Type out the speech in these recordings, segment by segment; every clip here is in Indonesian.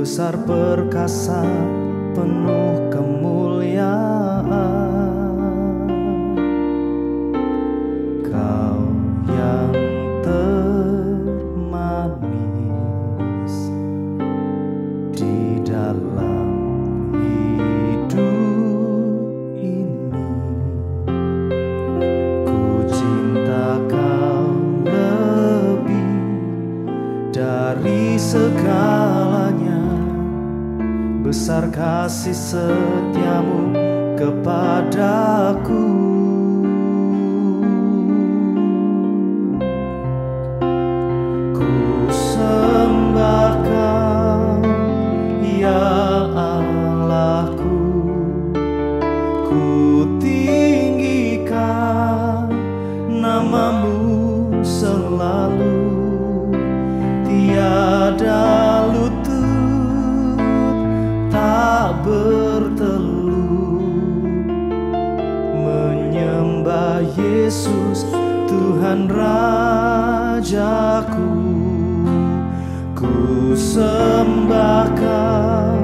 besar perkasa, penuh kemuliaan. Kau yang termanis di dalam hidup ini, ku cinta kau lebih dari segalanya. Besar kasih setiamu kepadaku. Ku sembah kau, ya Allahku. Ku tinggikan namamu selalu. Tiada lutut tak bertelut menyembah Yesus Tuhan Rajaku. Ku sembah kau,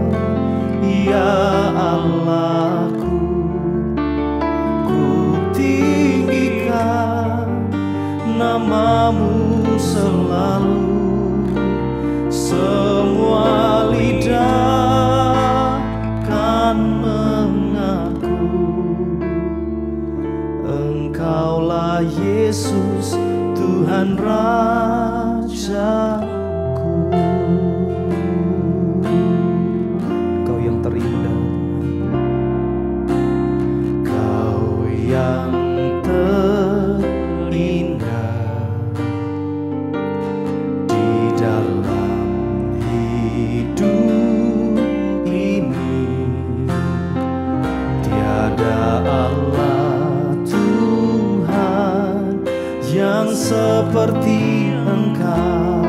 ya Allahku. Ku tinggikan namamu selalu. Semua lidah kan mengaku Engkaulah Yesus Tuhan Rajaku. Kau yang terindah, Kau yang terindah di dalam hidup ini. Tiada Allah Tuhan yang seperti Engkau,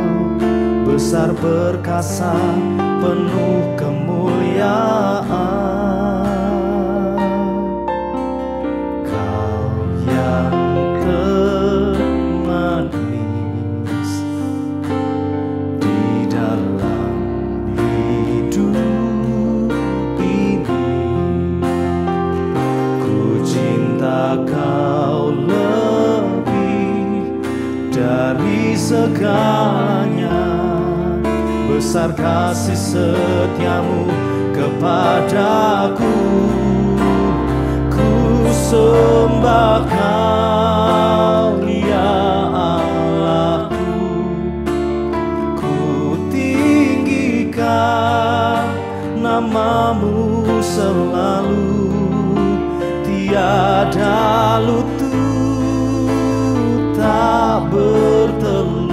besar perkasa, penuh kemuliaan. Kau yang termanis di dalam hidup ini, ku cinta kau lebih dari segalanya. Besar kasih setiamu kepadaku. Ku sembah kau, ya Allahku. Ku tinggikan namamu selalu. Tiada lutut tak bertelut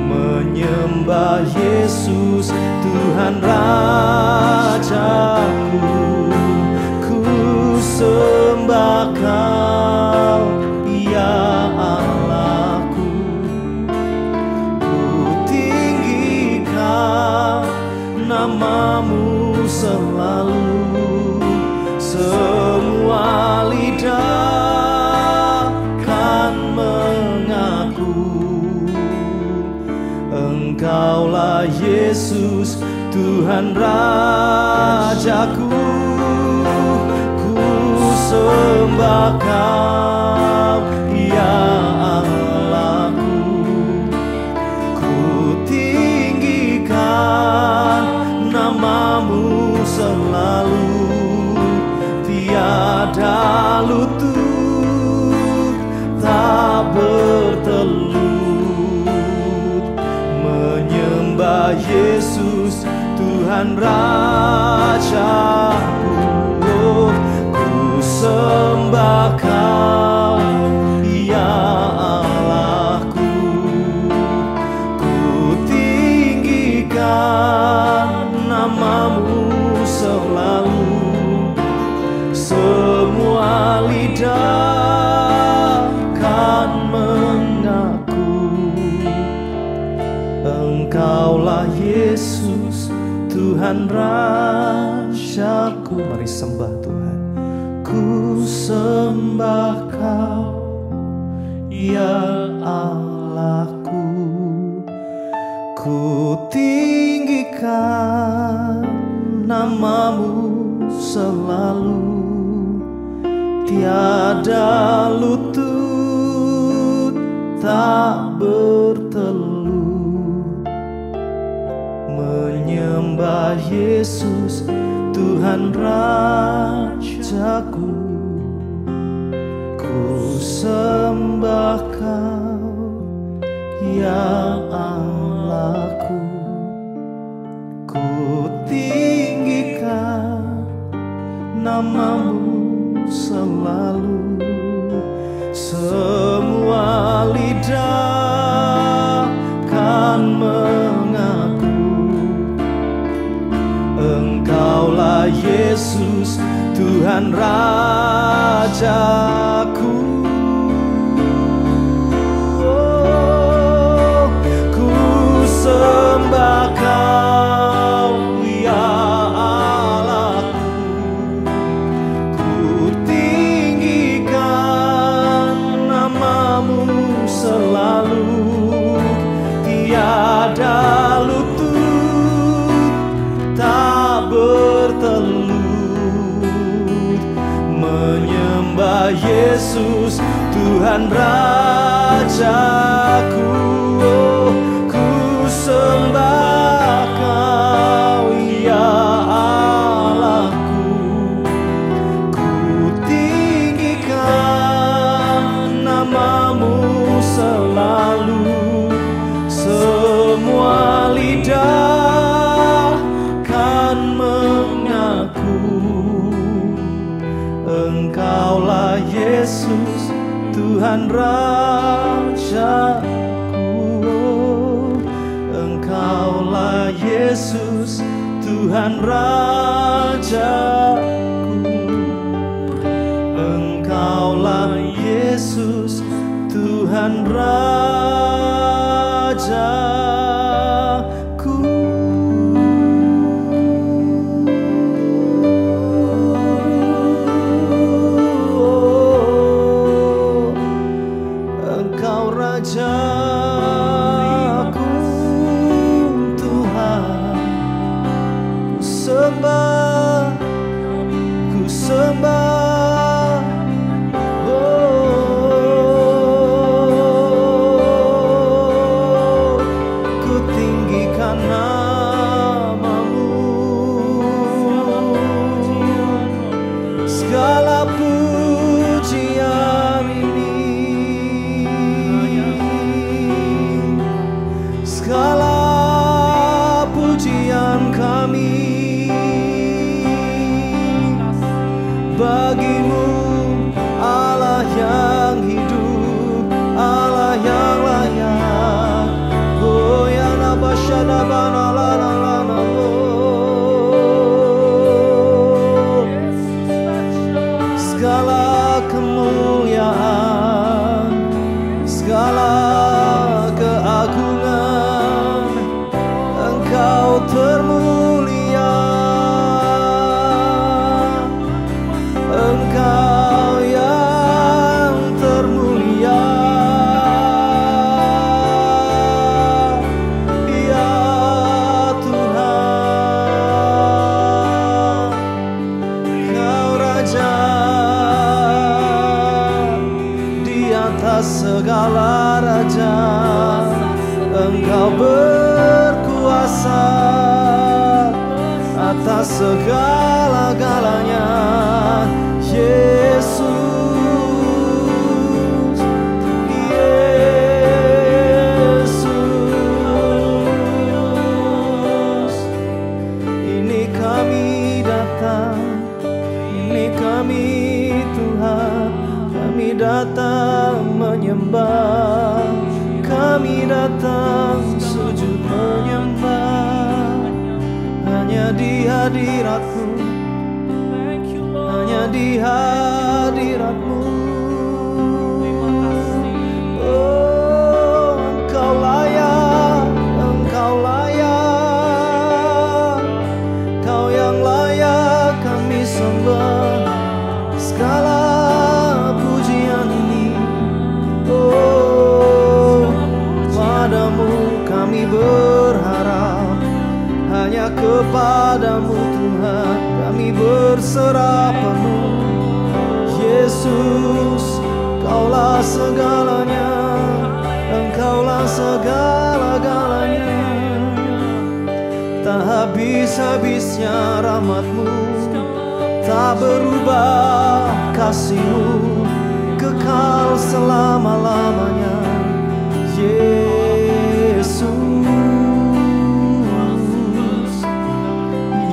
menyembah Yesus Tuhan Rajaku. Ku sembah kau, ya Allahku. Ku tinggikan namamu selalu. Semua lidah kan mengaku Engkaulah Yesus Tuhan Rajaku. Ku sembah kau, ya Allahku. Ku tinggikan namamu selalu. Tiada lutut tak bertelut menyembah Yesus Tuhan Rajaku. Ku sembah kau, ya Allahku. Ku tinggikan namamu selalu. Semua lidah kan mengaku Engkaulah Yesus Tuhan Rajaku. Mari sembah Tuhan. Ku sembah kau, ya Allahku. Ku tinggikan namamu selalu, tiada lutut tak bertelut menyembah Yesus Tuhan Rajaku. Ku sembah Kau ya Allahku, ku tinggikan namamu selalu. Semua lidah kan mengaku Engkaulah Yesus Tuhan Rajaku. Oh, ku sembah Kau ya Allahku, ku tinggikan namamu selalu, tiada lutut tak bertelut menyembah Yesus Tuhan Rajaku. Oh, ku sembah Kau ya Allahku, ku tinggikan namamu selalu. Semua lidah kan mengaku Engkaulah Yesus Tuhan Rajaku. Engkaulah Yesus Tuhan Rajaku. Engkaulah Yesus Tuhan Rajaku. Engkau Rajaku Tuhan, ku sembah, ku sembah. Oh, ku tinggikan namamu. Segala pujian ini, segala pujian kami bagimu, Allah yang hidup, Allah yang layak. Oh ya nabashada banala, segala kemuliaan, segala keagungan, Engkau termulia, Engkau yang termulia, ya Tuhan. Kau Raja di atas segala raja, Engkau berkuasa atas segala-galanya. Yesus, Yesus, ini kami datang, ini kami Tuhan, kami datang menyembah, kami datang sujud menyembah hanya di hadirat-Mu, hanya di hadirat-Mu. Oh, Engkau layak, Engkau layak, Kau yang layak kami sembah. Segala pujian ini, oh, padamu kami berharap, hanya harapanmu. Yesus, Kaulah segalanya, Engkaulah segala-galanya. Tak habis-habisnya rahmat-Mu, tak berubah kasih-Mu, kekal selama-lamanya. Yesus,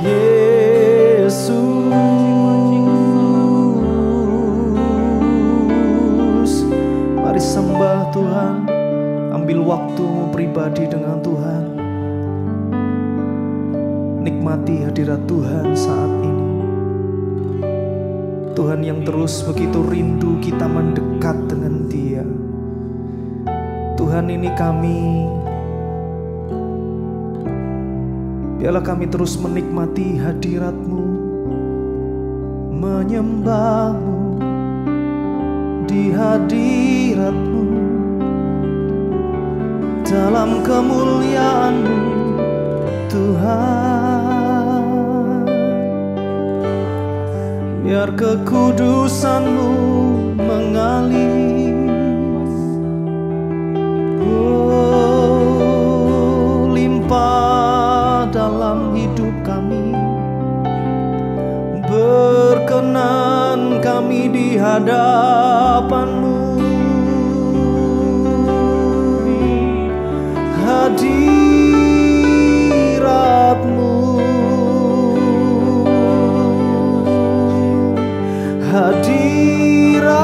Yesus. Mari sembah Tuhan, ambil waktu pribadi dengan Tuhan. Nikmati hadirat Tuhan saat ini. Tuhan yang terus begitu rindu kita mendekat dengan Dia. Tuhan, ini kami, biarlah kami terus menikmati hadirat-Mu, menyembah-Mu di hadirat-Mu, dalam kemuliaan-Mu Tuhan. Biar kekudusan-Mu mengalir, limpah dalam hidup kami. Berkenan kami di hadapan-Mu, hadirat-Mu, hadirat-Mu,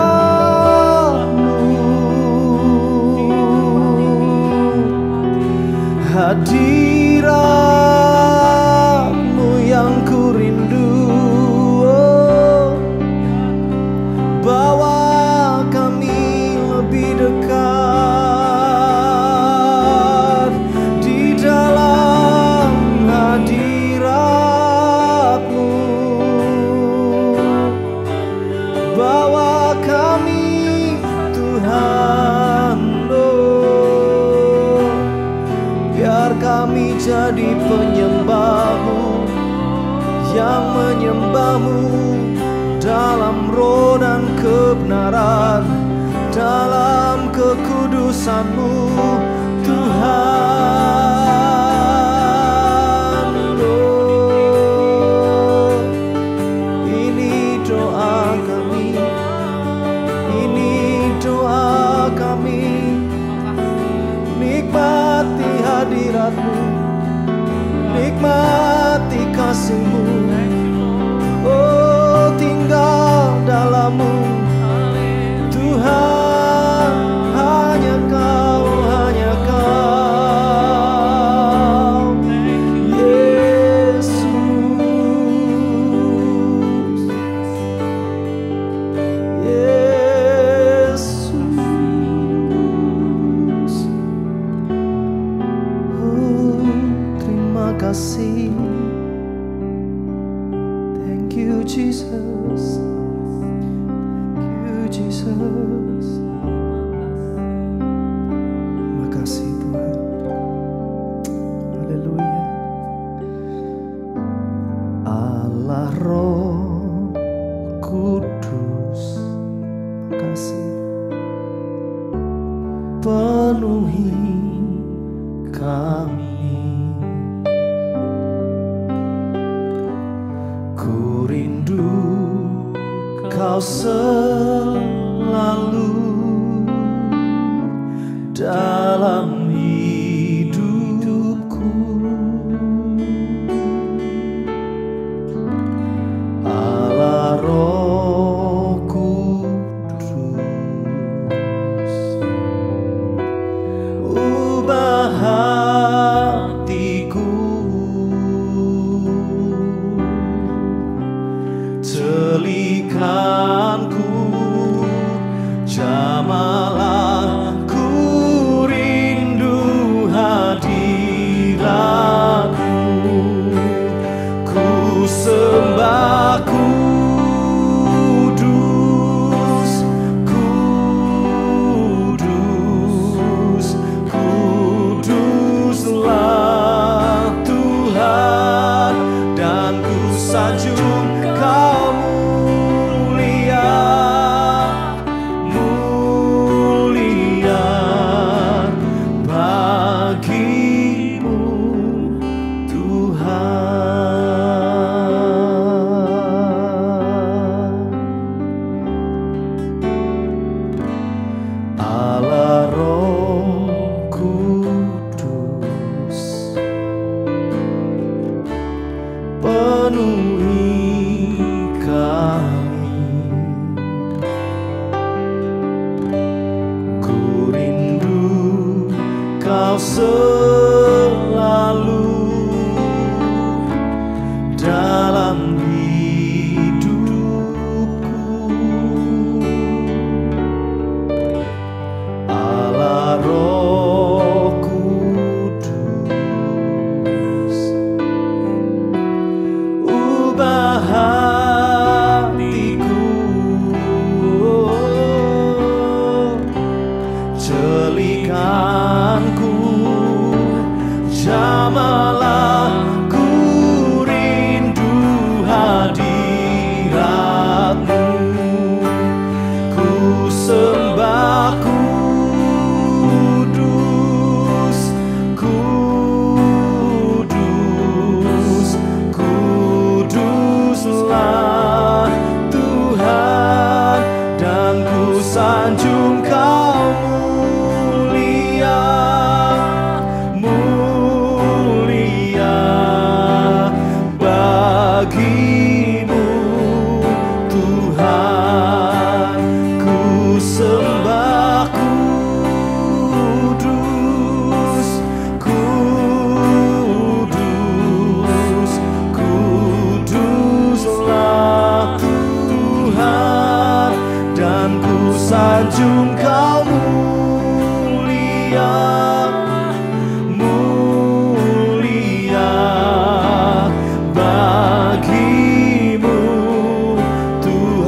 hadirat-Mu yang ku rindu. Bawa kami lebih dekat di dalam hadirat-Mu. Bawa kami Tuhan, biar kami jadi penyembah-Mu, yang menyembah-Mu dalam roh dan kebenaran, dalam kekudusan-Mu Tuhan. Ini doa kami, ini doa kami. Nikmati hadirat-Mu, nikmati kasih-Mu. Oh, tinggal dalam-Mu Tuhan. Hanya Kau, hanya Kau, Yesus, Yesus. Oh, terima kasih. Thank you, Jesus. Thank you, Jesus. Terima kasih Tuhan. Haleluya. Allah Roh Kudus, makasih. Penuhi kami. Ku rindu Kau selalu dalam hidupku. Allah Roh Kudus, ubah hatiku, telikanku, jamalah ku rindu hadirat-Mu. Ku sembah kudus, kudus, kuduslah Tuhan, dan ku sanjung Kau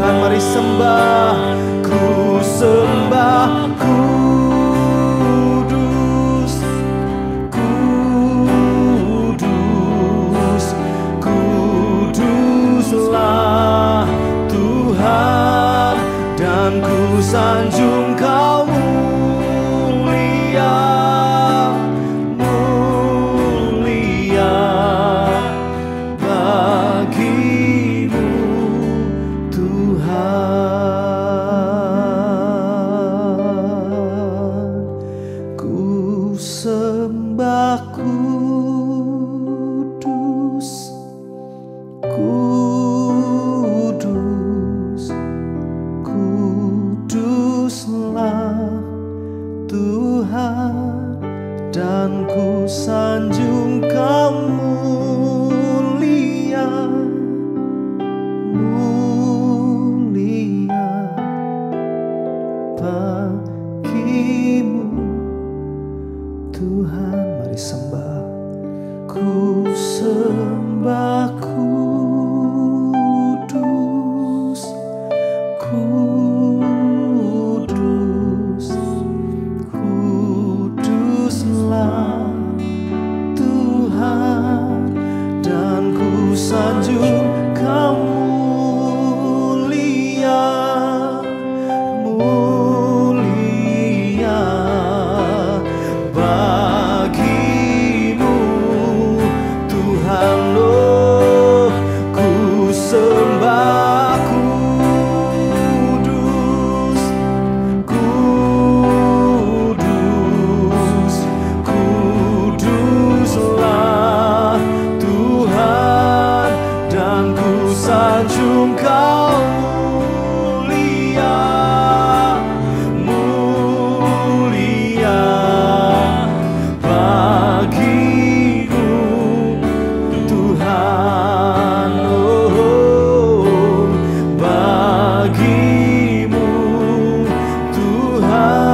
Tuhan, mari sembah. Ku sembah, kudus, kudus, kuduslah Tuhan, dan ku sanjung Kau mulia, mulia bagimu Tuhan. Ku sembah kudus, kudus, kuduslah Tuhan, dan ku sanjung Kau mulia, mulia bagimu Tuhan. Mari sembah. Ku sembah kudus, kudus, kuduslah Tuhan, dan ku sanjung Kau mulia, mulia bagimu Tuhan. Oh, ku sembah kudus, kudus, kuduslah Tuhan, dan ku sanjung Kau mulia, mulia bagimu Tuhan. Oh, bagimu Tuhan,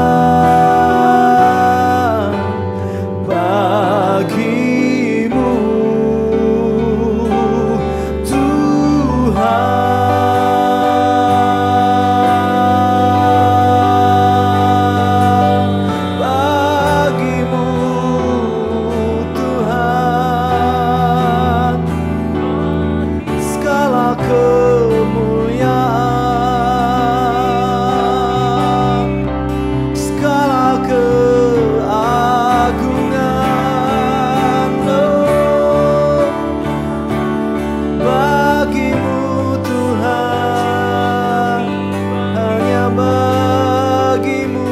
bagimu Tuhan, bagimu Tuhan, segala kemuliaan, segala keagungan, oh, bagimu Tuhan, hanya bagimu,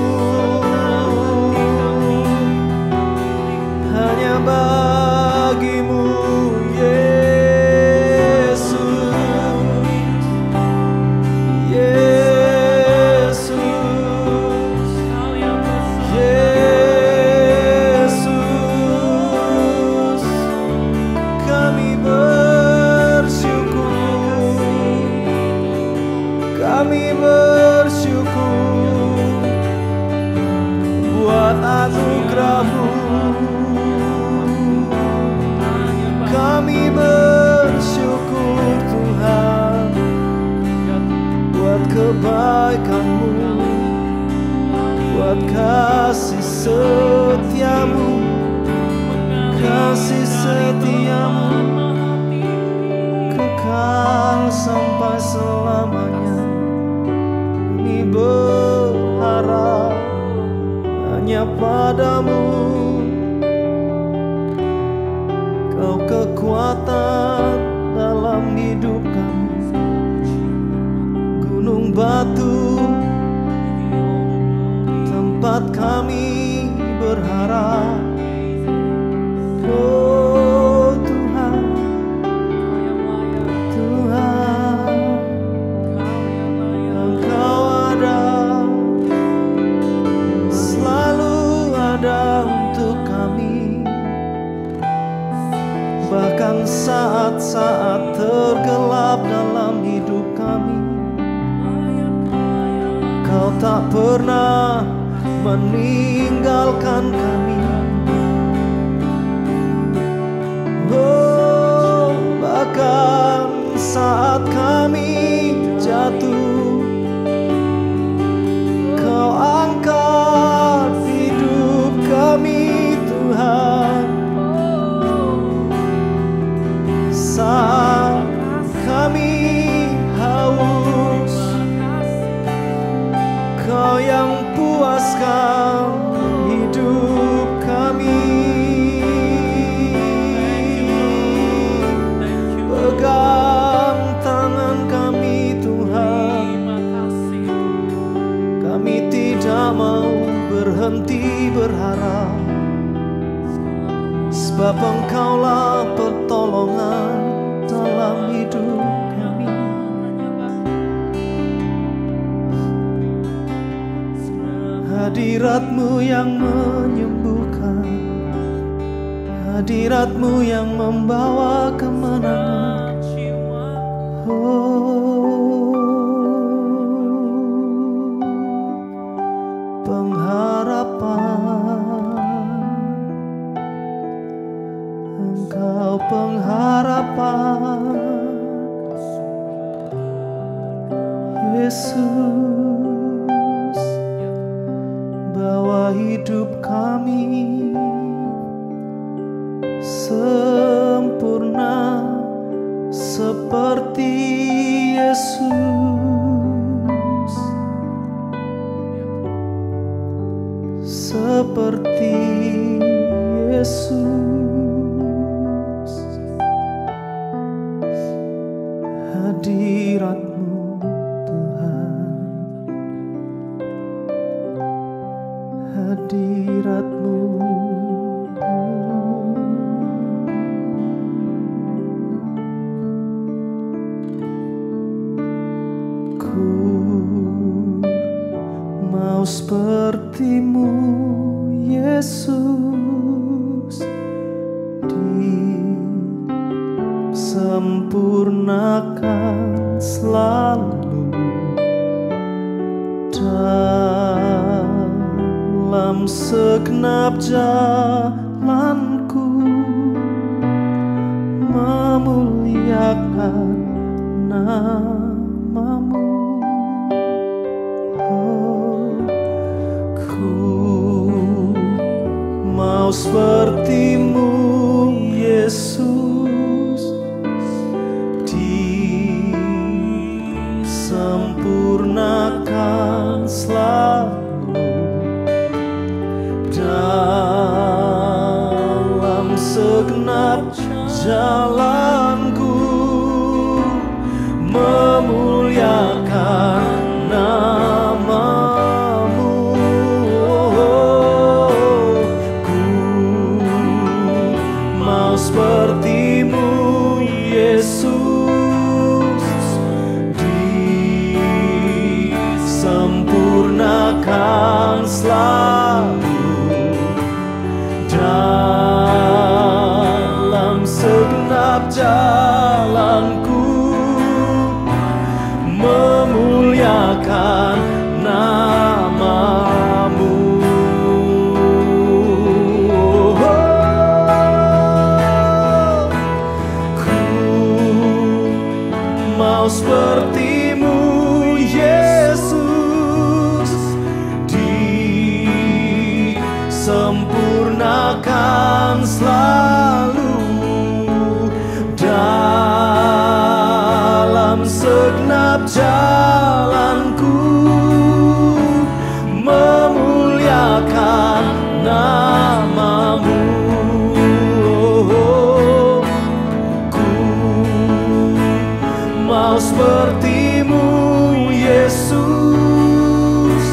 hanya bagimu Yesus, Yesus, Yesus. Kami bersyukur, kami bersyukur buat anugerah-Mu. Kami bersyukur Tuhan buat kebaikan-Mu, buat kasih setia-Mu, kasih setia-Mu kekal sampai selamanya. Kami berharap hanya padamu, Kau kekuatan dalam hidup kami, gunung batu tempat kami berharap. Oh Tuhan, Tuhan, Engkau ada, selalu ada untuk kami, bahkan saat-saat tergelap dalam hidup kami. Kau tak pernah meninggalkan kami. Oh, bahkan saat kami jatuh berharap, sebab Engkaulah pertolongan dalam hidup kami. Hadirat-Mu yang menyembuhkan, hadirat-Mu yang membawa kemenangan. Pengharapan, Engkau pengharapan, Yesus, bawa hidup kami sempurna seperti Yesus, seperti Yesus. Hadirat-Mu Tuhan, hadirat-Mu. Mau seperti-Mu Yesus, disempurnakan selalu dalam segenap jalanku, memuliakan nama-Mu. Mau seperti-Mu Yesus, disempurnakan selalu dalam segenap jalanku, memuliakan nama-Mu. Mau seperti-Mu Yesus, disempurnakan selalu dalam segenap jalanku, memuliakan nama-Mu. Mau seperti-Mu Yesus, disempurnakan selalu dalam segenap jalanku, memuliakan nama-Mu. Mau seperti-Mu Yesus,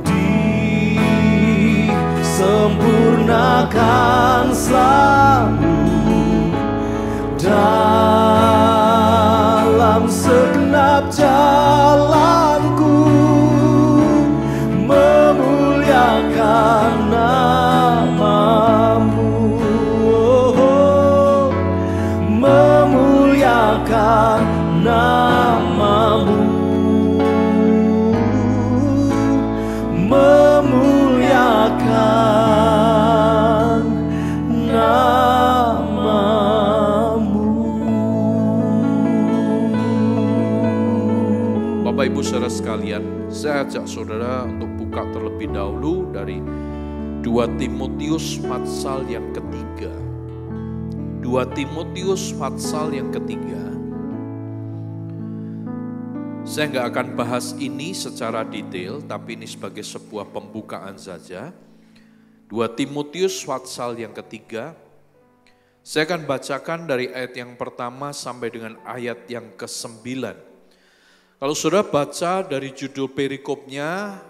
disempurnakan selalu dalam segenap jalanku, memuliakan nama-Mu, memuliakan nama-Mu, memuliakan nama-Mu. Bapak Ibu saudara sekalian, saya ajak saudara untuk buka terlebih dahulu dari 2 Timotius pasal yang ketiga. 2 Timotius pasal yang ketiga. Saya nggak akan bahas ini secara detail, tapi ini sebagai sebuah pembukaan saja. 2 Timotius pasal yang ketiga. Saya akan bacakan dari ayat yang pertama sampai dengan ayat yang ke-9. Kalau saudara baca dari judul perikopnya,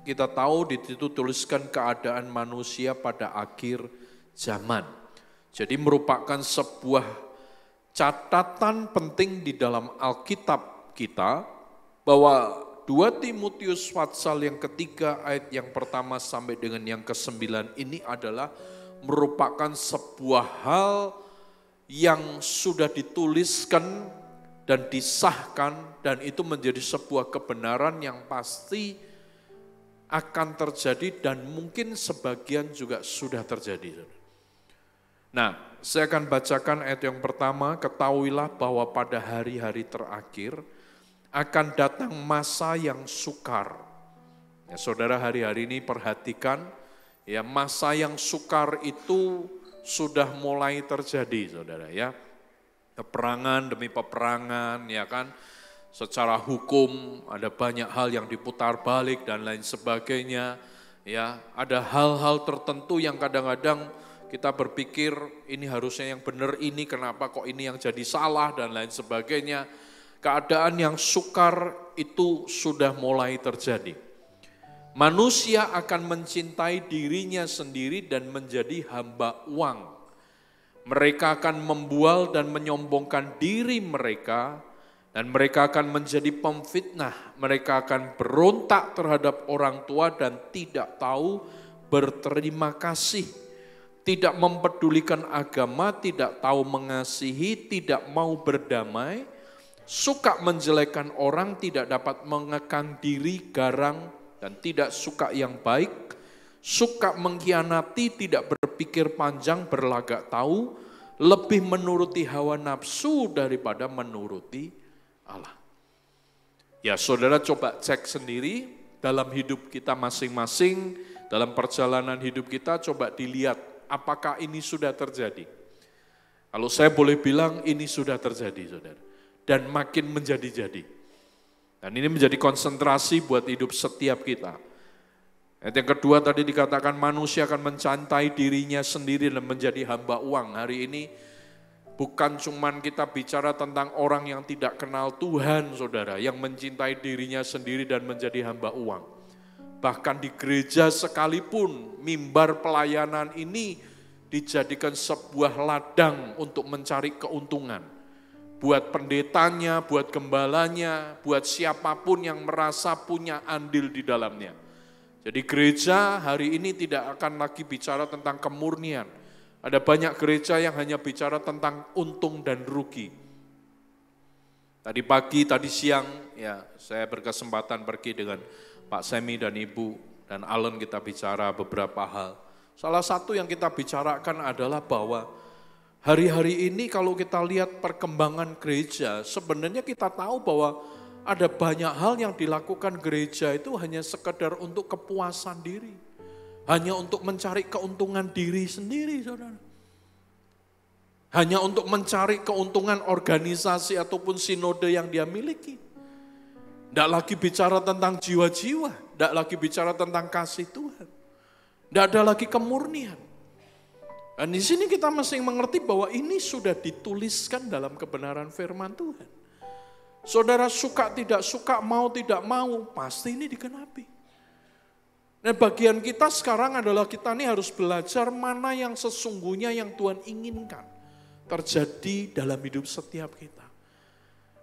kita tahu di situ tuliskan keadaan manusia pada akhir zaman. Jadi merupakan sebuah catatan penting di dalam Alkitab kita bahwa 2 Timotius pasal yang ketiga ayat yang pertama sampai dengan yang ke-9 ini adalah merupakan sebuah hal yang sudah dituliskan dan disahkan, dan itu menjadi sebuah kebenaran yang pasti akan terjadi dan mungkin sebagian juga sudah terjadi. Nah, saya akan bacakan ayat yang pertama, ketahuilah bahwa pada hari-hari terakhir akan datang masa yang sukar. Ya, saudara hari-hari ini perhatikan, ya masa yang sukar itu sudah mulai terjadi, saudara ya. Peperangan demi peperangan, ya kan. Secara hukum ada banyak hal yang diputar balik dan lain sebagainya. Ya, ada hal-hal tertentu yang kadang-kadang kita berpikir ini harusnya yang benar, ini kenapa kok ini yang jadi salah dan lain sebagainya. Keadaan yang sukar itu sudah mulai terjadi. Manusia akan mencintai dirinya sendiri dan menjadi hamba uang. Mereka akan membual dan menyombongkan diri mereka, dan mereka akan menjadi pemfitnah. Mereka akan berontak terhadap orang tua dan tidak tahu berterima kasih. Tidak mempedulikan agama, tidak tahu mengasihi, tidak mau berdamai, suka menjelekkan orang, tidak dapat mengekang diri, garang, dan tidak suka yang baik, suka mengkhianati, tidak berpikir panjang, berlagak tahu, lebih menuruti hawa nafsu daripada menuruti Allah. Ya saudara coba cek sendiri dalam hidup kita masing-masing, dalam perjalanan hidup kita coba dilihat apakah ini sudah terjadi. Kalau saya boleh bilang ini sudah terjadi saudara, dan makin menjadi-jadi. Dan ini menjadi konsentrasi buat hidup setiap kita. Ayat yang kedua tadi dikatakan manusia akan mencintai dirinya sendiri dan menjadi hamba uang. Hari ini bukan cuman kita bicara tentang orang yang tidak kenal Tuhan, saudara, yang mencintai dirinya sendiri dan menjadi hamba uang. Bahkan di gereja sekalipun, mimbar pelayanan ini dijadikan sebuah ladang untuk mencari keuntungan. Buat pendetanya, buat gembalanya, buat siapapun yang merasa punya andil di dalamnya. Jadi gereja hari ini tidak akan lagi bicara tentang kemurnian. Ada banyak gereja yang hanya bicara tentang untung dan rugi. Tadi pagi, tadi siang, ya saya berkesempatan pergi dengan Pak Semi dan Ibu dan Alan, kita bicara beberapa hal. Salah satu yang kita bicarakan adalah bahwa hari-hari ini kalau kita lihat perkembangan gereja, sebenarnya kita tahu bahwa ada banyak hal yang dilakukan gereja itu hanya sekedar untuk kepuasan diri. Hanya untuk mencari keuntungan diri sendiri, saudara. Hanya untuk mencari keuntungan organisasi ataupun sinode yang dia miliki. Tidak lagi bicara tentang jiwa-jiwa, tidak lagi bicara tentang kasih Tuhan. Tidak ada lagi kemurnian. Dan di sini kita mesti mengerti bahwa ini sudah dituliskan dalam kebenaran firman Tuhan. Saudara suka tidak suka, mau tidak mau, pasti ini digenapi. Nah bagian kita sekarang adalah kita ini harus belajar mana yang sesungguhnya yang Tuhan inginkan terjadi dalam hidup setiap kita.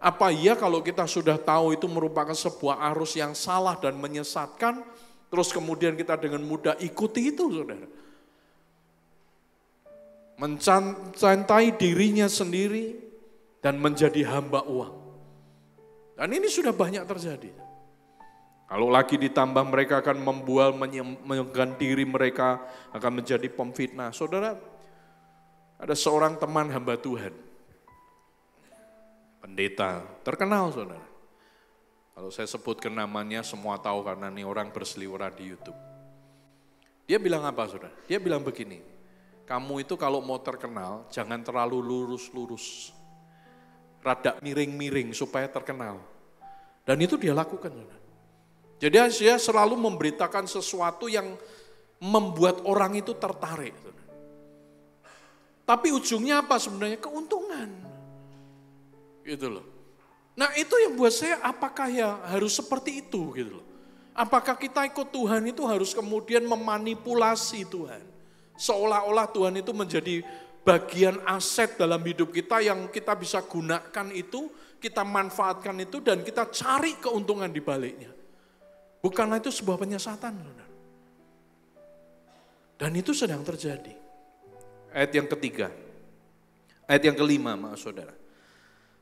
Apa iya kalau kita sudah tahu itu merupakan sebuah arus yang salah dan menyesatkan, terus kemudian kita dengan mudah ikuti itu, saudara. Mencintai dirinya sendiri dan menjadi hamba uang. Dan ini sudah banyak terjadi. Kalau lagi ditambah mereka akan membual, menyegani diri mereka, akan menjadi pemfitnah. Saudara, ada seorang teman hamba Tuhan, pendeta, terkenal saudara. Kalau saya sebutkan namanya semua tahu karena ini orang berseliweran di YouTube. Dia bilang apa saudara? Dia bilang begini, kamu itu kalau mau terkenal jangan terlalu lurus-lurus. Rada miring-miring supaya terkenal. Dan itu dia lakukan. Jadi dia selalu memberitakan sesuatu yang membuat orang itu tertarik. Tapi ujungnya apa sebenarnya? Keuntungan. Gitu loh. Nah itu yang buat saya apakah ya harus seperti itu gitu loh. Apakah kita ikut Tuhan itu harus kemudian memanipulasi Tuhan? Seolah-olah Tuhan itu menjadi bagian aset dalam hidup kita yang kita bisa gunakan itu, kita manfaatkan itu, dan kita cari keuntungan di baliknya. Bukanlah itu sebuah penyesatan, saudara. Dan itu sedang terjadi. Ayat yang ketiga, ayat yang kelima, maaf saudara.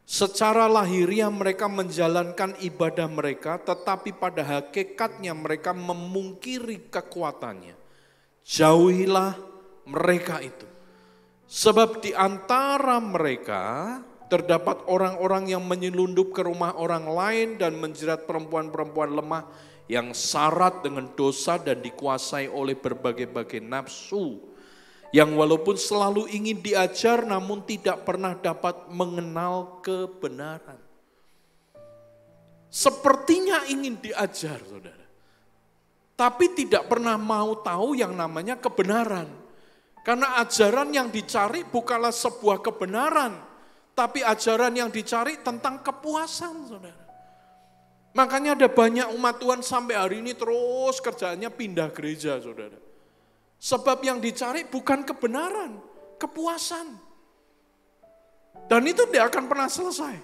Secara lahiriah mereka menjalankan ibadah mereka, tetapi pada hakikatnya mereka memungkiri kekuatannya. Jauhilah mereka itu. Sebab di antara mereka terdapat orang-orang yang menyelundup ke rumah orang lain dan menjerat perempuan-perempuan lemah yang syarat dengan dosa dan dikuasai oleh berbagai-bagai nafsu. Yang walaupun selalu ingin diajar namun tidak pernah dapat mengenal kebenaran. Sepertinya ingin diajar, saudara. Tapi tidak pernah mau tahu yang namanya kebenaran. Karena ajaran yang dicari bukanlah sebuah kebenaran, tapi ajaran yang dicari tentang kepuasan, saudara. Makanya ada banyak umat Tuhan sampai hari ini terus kerjaannya pindah gereja, saudara. Sebab yang dicari bukan kebenaran, kepuasan. Dan itu tidak akan pernah selesai.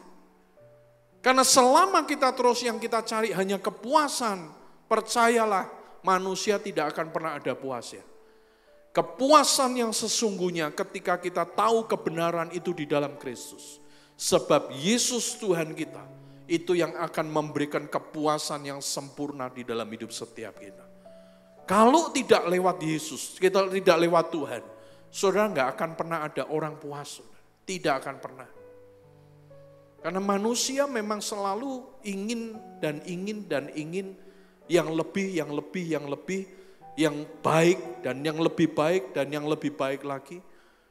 Karena selama kita terus yang kita cari hanya kepuasan, percayalah manusia tidak akan pernah ada puasnya. Kepuasan yang sesungguhnya ketika kita tahu kebenaran itu di dalam Kristus. Sebab Yesus Tuhan kita, itu yang akan memberikan kepuasan yang sempurna di dalam hidup setiap kita. Kalau tidak lewat Yesus, kita tidak lewat Tuhan, saudara nggak akan pernah ada orang puas, saudara. Tidak akan pernah. Karena manusia memang selalu ingin dan ingin dan ingin yang lebih, yang lebih, yang lebih, yang baik dan yang lebih baik dan yang lebih baik lagi.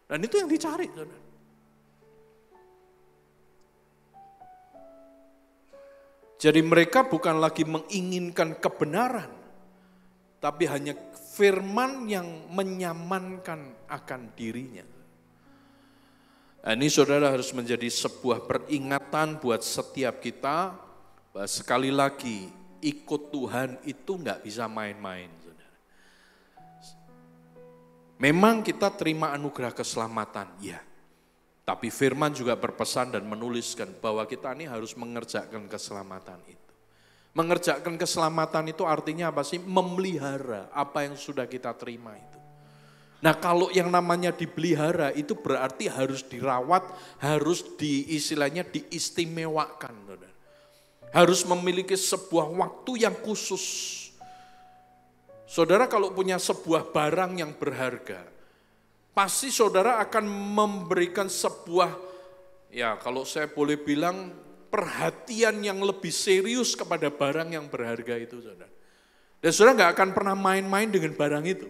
Dan itu yang dicari, saudara. Jadi mereka bukan lagi menginginkan kebenaran, tapi hanya firman yang menyamankan akan dirinya. Nah, ini saudara harus menjadi sebuah peringatan buat setiap kita, bahwa sekali lagi ikut Tuhan itu nggak bisa main-main, saudara. Memang kita terima anugerah keselamatan, ya. Tapi firman juga berpesan dan menuliskan bahwa kita ini harus mengerjakan keselamatan itu. Mengerjakan keselamatan itu artinya apa sih? Memelihara apa yang sudah kita terima itu. Nah kalau yang namanya dipelihara itu berarti harus dirawat, harus istilahnya diistimewakan. Harus memiliki sebuah waktu yang khusus. Saudara kalau punya sebuah barang yang berharga, pasti saudara akan memberikan sebuah, ya kalau saya boleh bilang, perhatian yang lebih serius kepada barang yang berharga itu, saudara. Dan saudara nggak akan pernah main-main dengan barang itu.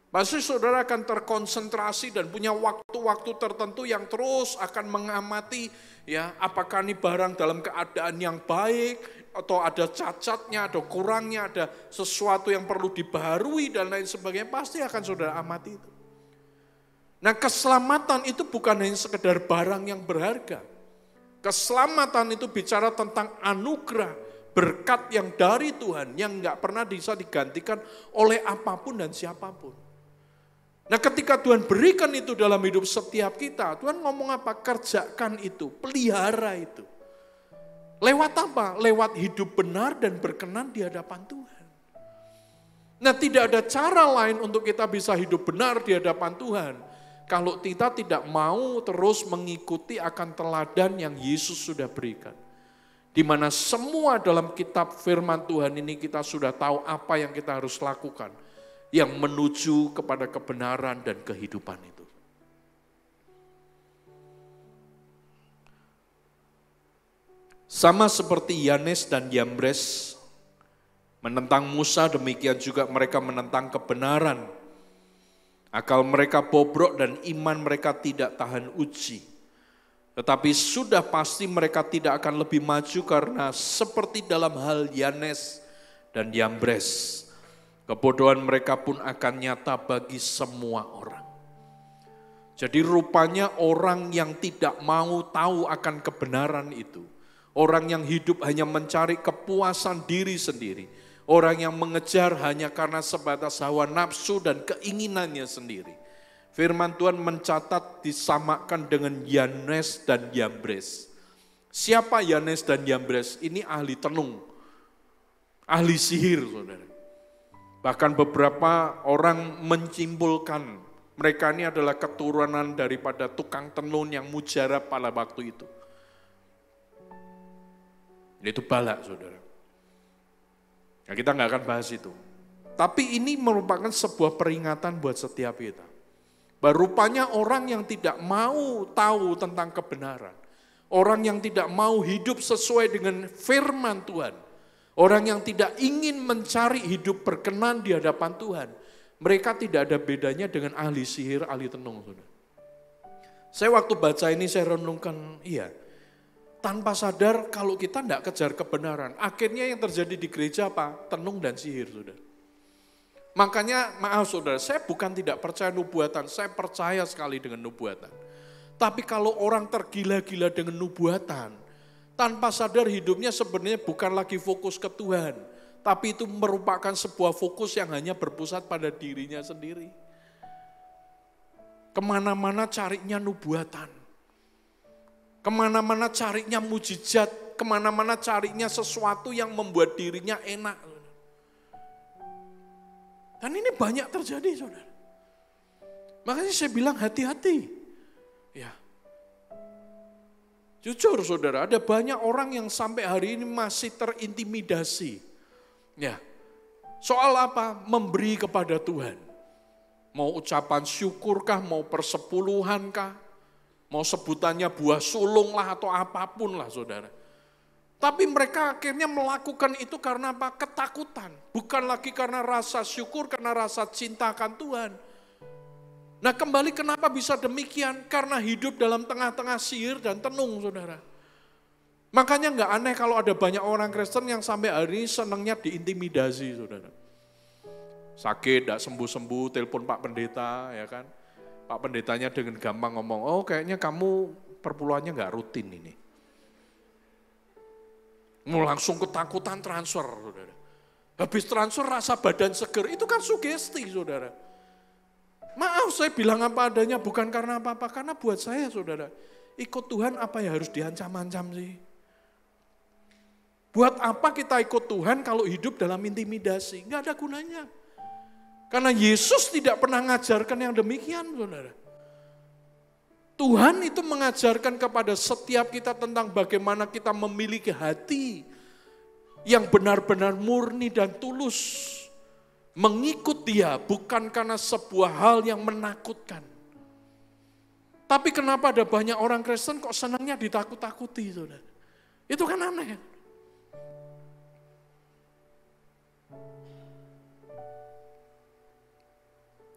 Pasti saudara akan terkonsentrasi dan punya waktu-waktu tertentu yang terus akan mengamati, ya apakah ini barang dalam keadaan yang baik, atau ada cacatnya, ada kurangnya, ada sesuatu yang perlu dibaharui dan lain sebagainya, pasti akan saudara amati itu. Nah keselamatan itu bukan hanya sekedar barang yang berharga. Keselamatan itu bicara tentang anugerah, berkat yang dari Tuhan yang nggak pernah bisa digantikan oleh apapun dan siapapun. Nah ketika Tuhan berikan itu dalam hidup setiap kita, Tuhan ngomong apa? Kerjakan itu, pelihara itu. Lewat apa? Lewat hidup benar dan berkenan di hadapan Tuhan. Nah tidak ada cara lain untuk kita bisa hidup benar di hadapan Tuhan. Kalau kita tidak mau terus mengikuti akan teladan yang Yesus sudah berikan. Di mana semua dalam kitab firman Tuhan ini kita sudah tahu apa yang kita harus lakukan. Yang menuju kepada kebenaran dan kehidupan itu. Sama seperti Yanes dan Yambres menentang Musa, demikian juga mereka menentang kebenaran. Akal mereka bobrok dan iman mereka tidak tahan uji. Tetapi sudah pasti mereka tidak akan lebih maju karena seperti dalam hal Yanes dan Yambres, kebodohan mereka pun akan nyata bagi semua orang. Jadi rupanya orang yang tidak mau tahu akan kebenaran itu, orang yang hidup hanya mencari kepuasan diri sendiri, Orang yang mengejar hanya karena sebatas hawa nafsu dan keinginannya sendiri. Firman Tuhan mencatat disamakan dengan Yanes dan Yambres. Siapa Yanes dan Yambres? Ini ahli tenung, ahli sihir, saudara. Bahkan beberapa orang menyimpulkan mereka ini adalah keturunan daripada tukang tenun yang mujarab pada waktu itu. Itu Balak, saudara. Nah, kita nggak akan bahas itu. Tapi ini merupakan sebuah peringatan buat setiap kita. Bahwa rupanya orang yang tidak mau tahu tentang kebenaran, orang yang tidak mau hidup sesuai dengan firman Tuhan, orang yang tidak ingin mencari hidup berkenan di hadapan Tuhan, mereka tidak ada bedanya dengan ahli sihir, ahli tenung. Saudara. Saya waktu baca ini saya renungkan, iya, tanpa sadar kalau kita tidak kejar kebenaran, akhirnya yang terjadi di gereja apa? Tenung dan sihir, saudara. Makanya maaf saudara, saya bukan tidak percaya nubuatan, saya percaya sekali dengan nubuatan. Tapi kalau orang tergila-gila dengan nubuatan, tanpa sadar hidupnya sebenarnya bukan lagi fokus ke Tuhan, tapi itu merupakan sebuah fokus yang hanya berpusat pada dirinya sendiri. Kemana-mana carinya nubuatan, kemana-mana carinya mujizat, kemana-mana carinya sesuatu yang membuat dirinya enak. Dan ini banyak terjadi, saudara. Makanya saya bilang hati-hati. Ya. Jujur, saudara, ada banyak orang yang sampai hari ini masih terintimidasi. Ya. Soal apa? Memberi kepada Tuhan. Mau ucapan syukurkah, mau persepuluhankah, mau sebutannya buah sulung lah atau apapun lah, saudara. Tapi mereka akhirnya melakukan itu karena apa? Ketakutan. Bukan lagi karena rasa syukur, karena rasa cinta akan Tuhan. Nah kembali kenapa bisa demikian? Karena hidup dalam tengah-tengah sihir dan tenung, saudara. Makanya nggak aneh kalau ada banyak orang Kristen yang sampai hari ini senangnya diintimidasi, saudara. Sakit, tidak sembuh-sembuh, telepon Pak Pendeta, ya kan. Pak Pendetanya dengan gampang ngomong, oh kayaknya kamu perpuluhannya nggak rutin ini. Mau langsung ketakutan transfer, saudara. Habis transfer rasa badan seger, itu kan sugesti, saudara. Maaf saya bilang apa adanya, bukan karena apa-apa, karena buat saya, saudara, ikut Tuhan apa ya harus diancam-ancam sih? Buat apa kita ikut Tuhan kalau hidup dalam intimidasi? Nggak ada gunanya. Karena Yesus tidak pernah mengajarkan yang demikian, saudara. Tuhan itu mengajarkan kepada setiap kita tentang bagaimana kita memiliki hati yang benar-benar murni dan tulus. Mengikut Dia bukan karena sebuah hal yang menakutkan. Tapi kenapa ada banyak orang Kristen kok senangnya ditakut-takuti, saudara? Itu kan aneh.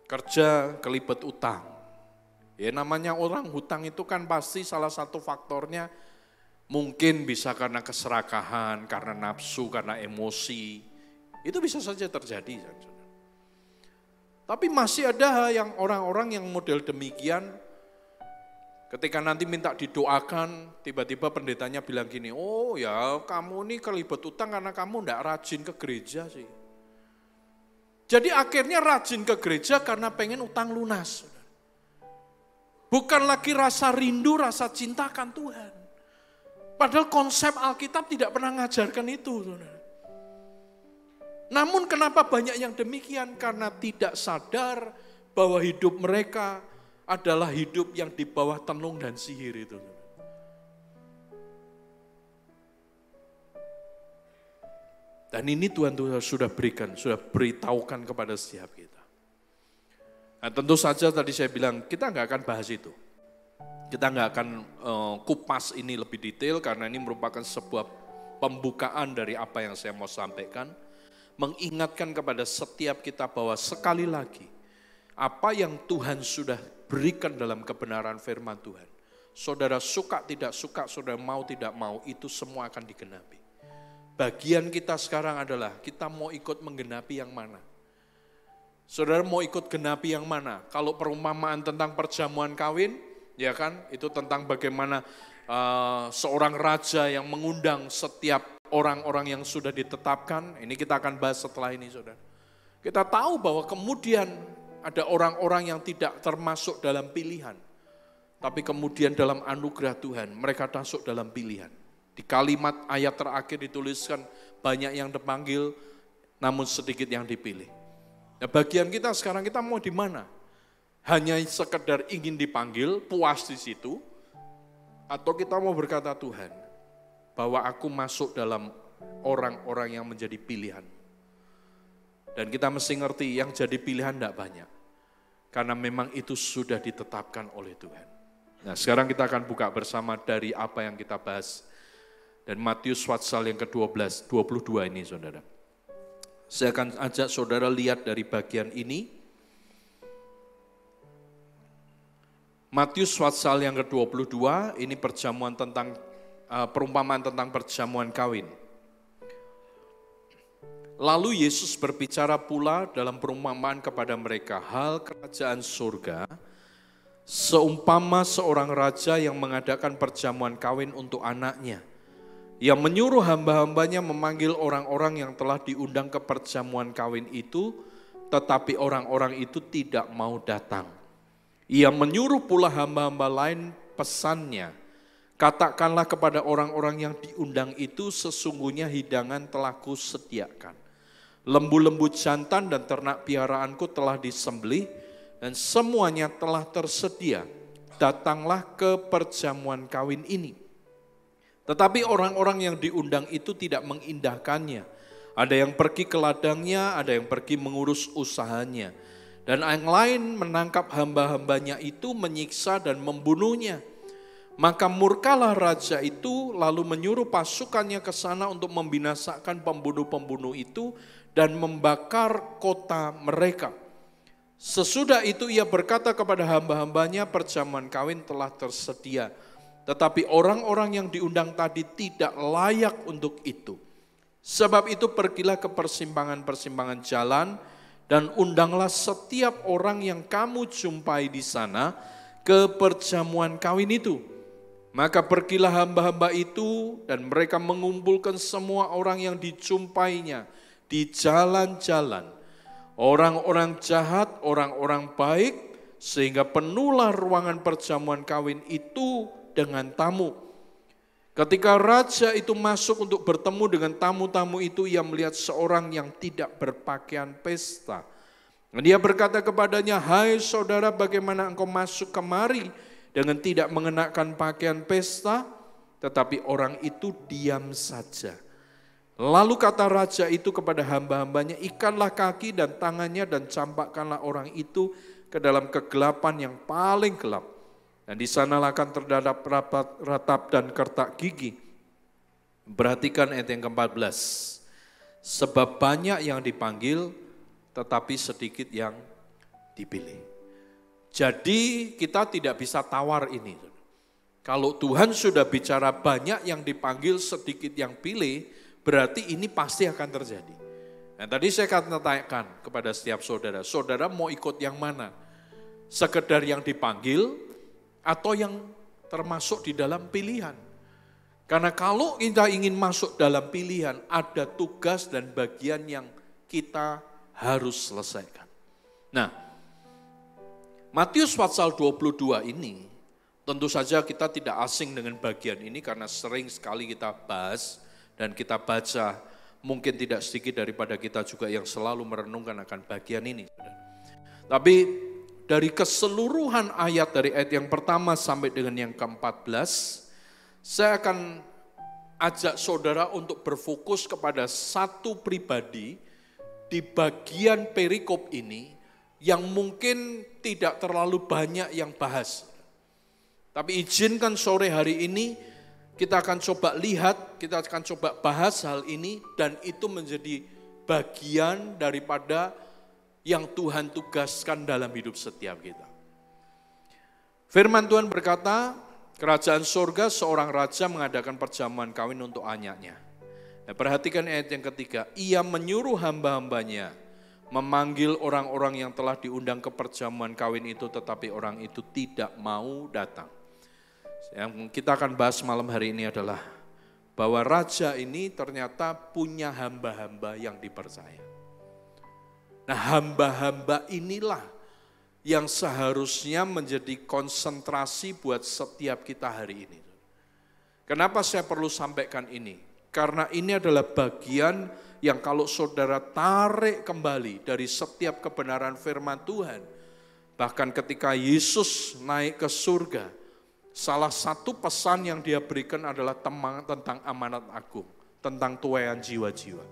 Kerja kelibet utang. Ya namanya orang hutang itu kan pasti salah satu faktornya mungkin bisa karena keserakahan, karena nafsu, karena emosi. Itu bisa saja terjadi. Tapi masih ada yang orang-orang yang model demikian, ketika nanti minta didoakan, tiba-tiba pendetanya bilang gini, oh ya kamu ini kelibet utang karena kamu enggak rajin ke gereja sih. Jadi akhirnya rajin ke gereja karena pengen utang lunas. Bukan lagi rasa rindu, rasa cinta akan Tuhan. Padahal konsep Alkitab tidak pernah mengajarkan itu, saudara. Namun kenapa banyak yang demikian? Karena tidak sadar bahwa hidup mereka adalah hidup yang di bawah tenung dan sihir itu. Dan ini Tuhan sudah berikan, sudah beritahukan kepada setiap kita. Nah tentu saja tadi saya bilang kita nggak akan bahas itu. Kita nggak akan kupas ini lebih detail karena ini merupakan sebuah pembukaan dari apa yang saya mau sampaikan. Mengingatkan kepada setiap kita bahwa sekali lagi apa yang Tuhan sudah berikan dalam kebenaran firman Tuhan. Saudara suka tidak suka, saudara mau tidak mau itu semua akan digenapi. Bagian kita sekarang adalah kita mau ikut menggenapi yang mana. Saudara mau ikut genapi yang mana? Kalau perumpamaan tentang perjamuan kawin, ya kan, itu tentang bagaimana seorang raja yang mengundang setiap orang-orang yang sudah ditetapkan, ini kita akan bahas setelah ini saudara. Kita tahu bahwa kemudian ada orang-orang yang tidak termasuk dalam pilihan. Tapi kemudian dalam anugerah Tuhan, mereka masuk dalam pilihan. Di kalimat ayat terakhir dituliskan, banyak yang dipanggil, namun sedikit yang dipilih. Nah, bagian kita sekarang, kita mau di mana? Hanya sekedar ingin dipanggil, puas di situ, atau kita mau berkata, Tuhan, bahwa aku masuk dalam orang-orang yang menjadi pilihan. Dan kita mesti ngerti, yang jadi pilihan tidak banyak. Karena memang itu sudah ditetapkan oleh Tuhan. Nah, sekarang kita akan buka bersama dari apa yang kita bahas. Dan Matius pasal yang ke-12, 22 ini saudara. Saya akan ajak saudara lihat dari bagian ini. Matius pasal yang ke-22, ini perjamuan tentang perumpamaan tentang perjamuan kawin. Lalu Yesus berbicara pula dalam perumpamaan kepada mereka, hal kerajaan surga seumpama seorang raja yang mengadakan perjamuan kawin untuk anaknya. Ia menyuruh hamba-hambanya memanggil orang-orang yang telah diundang ke perjamuan kawin itu, tetapi orang-orang itu tidak mau datang. Ia menyuruh pula hamba-hamba lain pesannya, katakanlah kepada orang-orang yang diundang itu, sesungguhnya hidangan telah kusediakan. Lembu-lembu jantan dan ternak piaraanku telah disembelih, dan semuanya telah tersedia. Datanglah ke perjamuan kawin ini. Tetapi orang-orang yang diundang itu tidak mengindahkannya. Ada yang pergi ke ladangnya, ada yang pergi mengurus usahanya. Dan yang lain menangkap hamba-hambanya itu, menyiksa dan membunuhnya. Maka murkalah raja itu, lalu menyuruh pasukannya ke sana untuk membinasakan pembunuh-pembunuh itu dan membakar kota mereka. Sesudah itu ia berkata kepada hamba-hambanya, perjamuan kawin telah tersedia. Tetapi orang-orang yang diundang tadi tidak layak untuk itu. Sebab itu pergilah ke persimpangan-persimpangan jalan dan undanglah setiap orang yang kamu jumpai di sana ke perjamuan kawin itu. Maka pergilah hamba-hamba itu dan mereka mengumpulkan semua orang yang dijumpainya di jalan-jalan. Orang-orang jahat, orang-orang baik, sehingga penuhlah ruangan perjamuan kawin itu dengan tamu. Ketika raja itu masuk untuk bertemu dengan tamu-tamu itu, ia melihat seorang yang tidak berpakaian pesta. Dan dia berkata kepadanya, hai saudara, bagaimana engkau masuk kemari dengan tidak mengenakan pakaian pesta? Tetapi orang itu diam saja. Lalu kata raja itu kepada hamba-hambanya, ikatlah kaki dan tangannya dan campakkanlah orang itu ke dalam kegelapan yang paling gelap. Dan di sanalah akan terdapat ratap dan kertak gigi. Perhatikan ayat yang ke-14. Sebab banyak yang dipanggil, tetapi sedikit yang dipilih. Jadi kita tidak bisa tawar ini. Kalau Tuhan sudah bicara banyak yang dipanggil, sedikit yang pilih, berarti ini pasti akan terjadi. Nah, tadi saya akan tanyakan kepada setiap saudara, saudara mau ikut yang mana? Sekedar yang dipanggil atau yang termasuk di dalam pilihan? Karena kalau kita ingin masuk dalam pilihan, ada tugas dan bagian yang kita harus selesaikan. Nah, Matius pasal 22 ini, tentu saja kita tidak asing dengan bagian ini karena sering sekali kita bahas dan kita baca, mungkin tidak sedikit daripada kita juga yang selalu merenungkan akan bagian ini. Tapi dari keseluruhan ayat, dari ayat yang pertama sampai dengan yang ke-14, saya akan ajak saudara untuk berfokus kepada satu pribadi di bagian perikop ini yang mungkin tidak terlalu banyak yang bahas. Tapi izinkan sore hari ini kita akan coba lihat, kita akan coba bahas hal ini dan itu menjadi bagian daripada yang Tuhan tugaskan dalam hidup setiap kita. Firman Tuhan berkata, kerajaan surga seorang raja mengadakan perjamuan kawin untuk anaknya. Nah, perhatikan ayat yang ketiga, ia menyuruh hamba-hambanya memanggil orang-orang yang telah diundang ke perjamuan kawin itu, tetapi orang itu tidak mau datang. Yang kita akan bahas malam hari ini adalah bahwa raja ini ternyata punya hamba-hamba yang dipercaya. Nah, hamba-hamba inilah yang seharusnya menjadi konsentrasi buat setiap kita hari ini. Kenapa saya perlu sampaikan ini? Karena ini adalah bagian yang kalau saudara tarik kembali dari setiap kebenaran firman Tuhan, bahkan ketika Yesus naik ke surga, salah satu pesan yang dia berikan adalah tentang amanat agung, tentang tuaian jiwa-jiwa.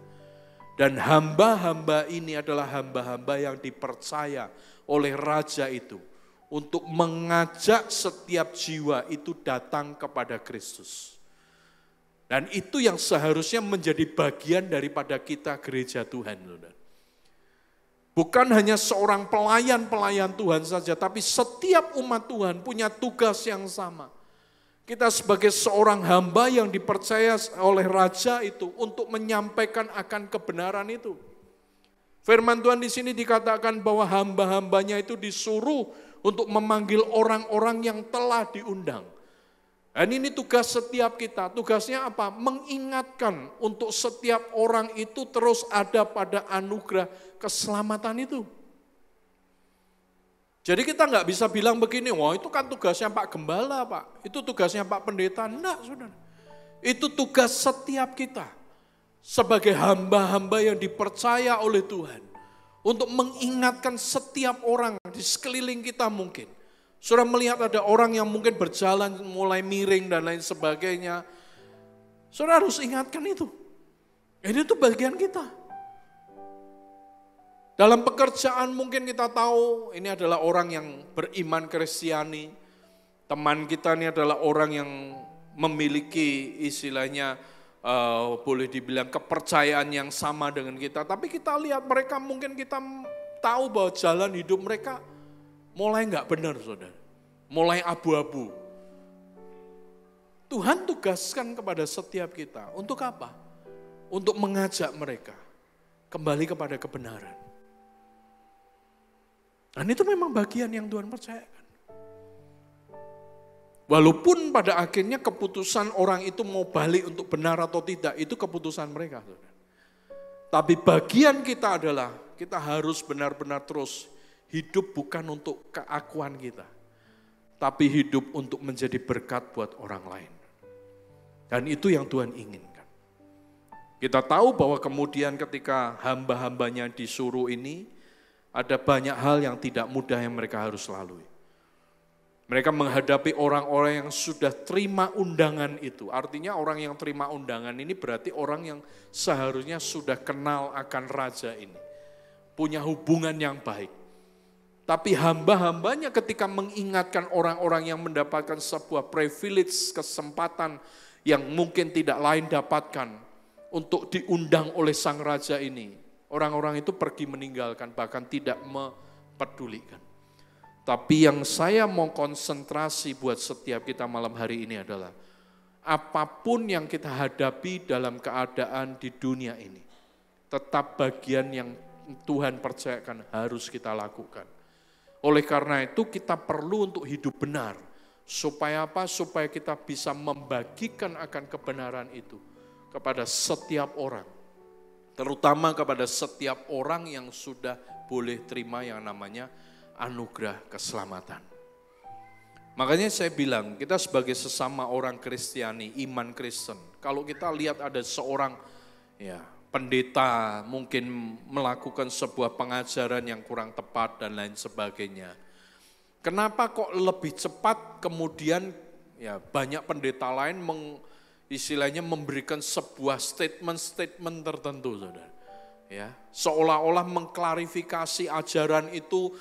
Dan hamba-hamba ini adalah hamba-hamba yang dipercaya oleh raja itu untuk mengajak setiap jiwa itu datang kepada Kristus. Dan itu yang seharusnya menjadi bagian daripada kita gereja Tuhan. Bukan hanya seorang pelayan-pelayan Tuhan saja, tapi setiap umat Tuhan punya tugas yang sama. Kita sebagai seorang hamba yang dipercaya oleh raja itu untuk menyampaikan akan kebenaran itu. Firman Tuhan di sini dikatakan bahwa hamba-hambanya itu disuruh untuk memanggil orang-orang yang telah diundang. Dan ini tugas setiap kita. Tugasnya apa? Mengingatkan untuk setiap orang itu terus ada pada anugerah keselamatan itu. Jadi kita nggak bisa bilang begini, wah itu kan tugasnya Pak Gembala Pak, itu tugasnya Pak Pendeta. Enggak, saudara. Itu tugas setiap kita sebagai hamba-hamba yang dipercaya oleh Tuhan untuk mengingatkan setiap orang di sekeliling kita mungkin. Saudara melihat ada orang yang mungkin berjalan mulai miring dan lain sebagainya. Saudara harus ingatkan itu. Ini tuh bagian kita. Dalam pekerjaan mungkin kita tahu ini adalah orang yang beriman Kristiani. Teman kita ini adalah orang yang memiliki istilahnya boleh dibilang kepercayaan yang sama dengan kita. Tapi kita lihat mereka mungkin kita tahu bahwa jalan hidup mereka mulai enggak benar, saudara. Mulai abu-abu. Tuhan tugaskan kepada setiap kita. Untuk apa? Untuk mengajak mereka kembali kepada kebenaran. Dan itu memang bagian yang Tuhan percayakan. Walaupun pada akhirnya keputusan orang itu mau balik untuk benar atau tidak, itu keputusan mereka. Saudara. Tapi bagian kita adalah, kita harus benar-benar terus hidup bukan untuk keakuan kita. Tapi hidup untuk menjadi berkat buat orang lain. Dan itu yang Tuhan inginkan. Kita tahu bahwa kemudian ketika hamba-hambanya disuruh ini, ada banyak hal yang tidak mudah yang mereka harus lalui. Mereka menghadapi orang-orang yang sudah terima undangan itu. Artinya orang yang terima undangan ini berarti orang yang seharusnya sudah kenal akan raja ini. Punya hubungan yang baik. Tapi hamba-hambanya ketika mengingatkan orang-orang yang mendapatkan sebuah privilege, kesempatan yang mungkin tidak lain dapatkan untuk diundang oleh sang raja ini. Orang-orang itu pergi meninggalkan, bahkan tidak mempedulikan. Tapi yang saya mau konsentrasi buat setiap kita malam hari ini adalah, apapun yang kita hadapi dalam keadaan di dunia ini, tetap bagian yang Tuhan percayakan harus kita lakukan. Oleh karena itu kita perlu untuk hidup benar. Supaya apa? Supaya kita bisa membagikan akan kebenaran itu kepada setiap orang. Terutama kepada setiap orang yang sudah boleh terima yang namanya anugerah keselamatan. Makanya saya bilang, kita sebagai sesama orang Kristiani, iman Kristen, kalau kita lihat ada seorang pendeta mungkin melakukan sebuah pengajaran yang kurang tepat dan lain sebagainya. Kenapa kok lebih cepat kemudian banyak pendeta lain istilahnya memberikan sebuah statement tertentu, saudara. Ya, seolah-olah mengklarifikasi ajaran itu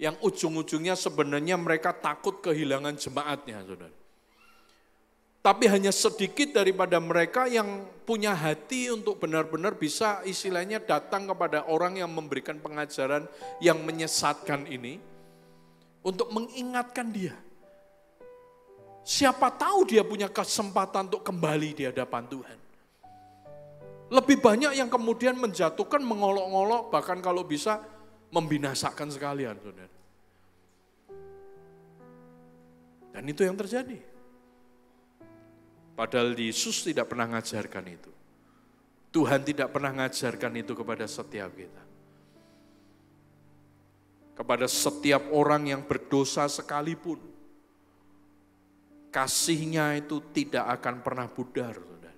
yang ujung-ujungnya sebenarnya mereka takut kehilangan jemaatnya, saudara. Tapi hanya sedikit daripada mereka yang punya hati untuk benar-benar bisa istilahnya datang kepada orang yang memberikan pengajaran yang menyesatkan ini untuk mengingatkan dia. Siapa tahu dia punya kesempatan untuk kembali di hadapan Tuhan. Lebih banyak yang kemudian menjatuhkan, mengolok-olok, bahkan kalau bisa membinasakan sekalian, saudara. Dan itu yang terjadi. Padahal Yesus tidak pernah mengajarkan itu. Tuhan tidak pernah mengajarkan itu kepada setiap kita. Kepada setiap orang yang berdosa sekalipun, kasihnya itu tidak akan pernah pudar. Saudara.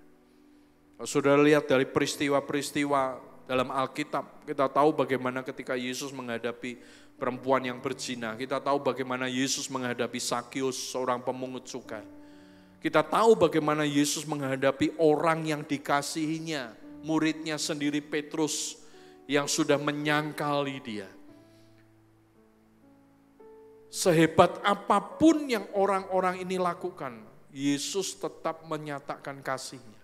Saudara lihat dari peristiwa-peristiwa dalam Alkitab, kita tahu bagaimana ketika Yesus menghadapi perempuan yang berzina, kita tahu bagaimana Yesus menghadapi Sakius, seorang pemungut cukai. Kita tahu bagaimana Yesus menghadapi orang yang dikasihinya, muridnya sendiri Petrus yang sudah menyangkali dia. Sehebat apapun yang orang-orang ini lakukan, Yesus tetap menyatakan kasihnya.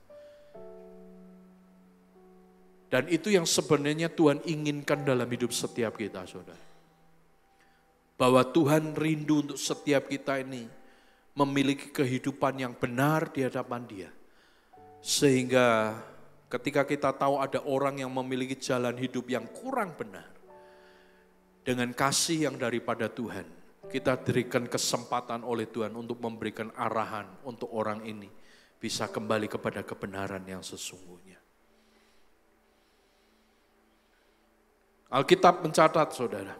Dan itu yang sebenarnya Tuhan inginkan dalam hidup setiap kita, saudara. Bahwa Tuhan rindu untuk setiap kita ini memiliki kehidupan yang benar di hadapan Dia. Sehingga ketika kita tahu ada orang yang memiliki jalan hidup yang kurang benar, dengan kasih yang daripada Tuhan, kita diberikan kesempatan oleh Tuhan untuk memberikan arahan untuk orang ini bisa kembali kepada kebenaran yang sesungguhnya. Alkitab mencatat, saudara,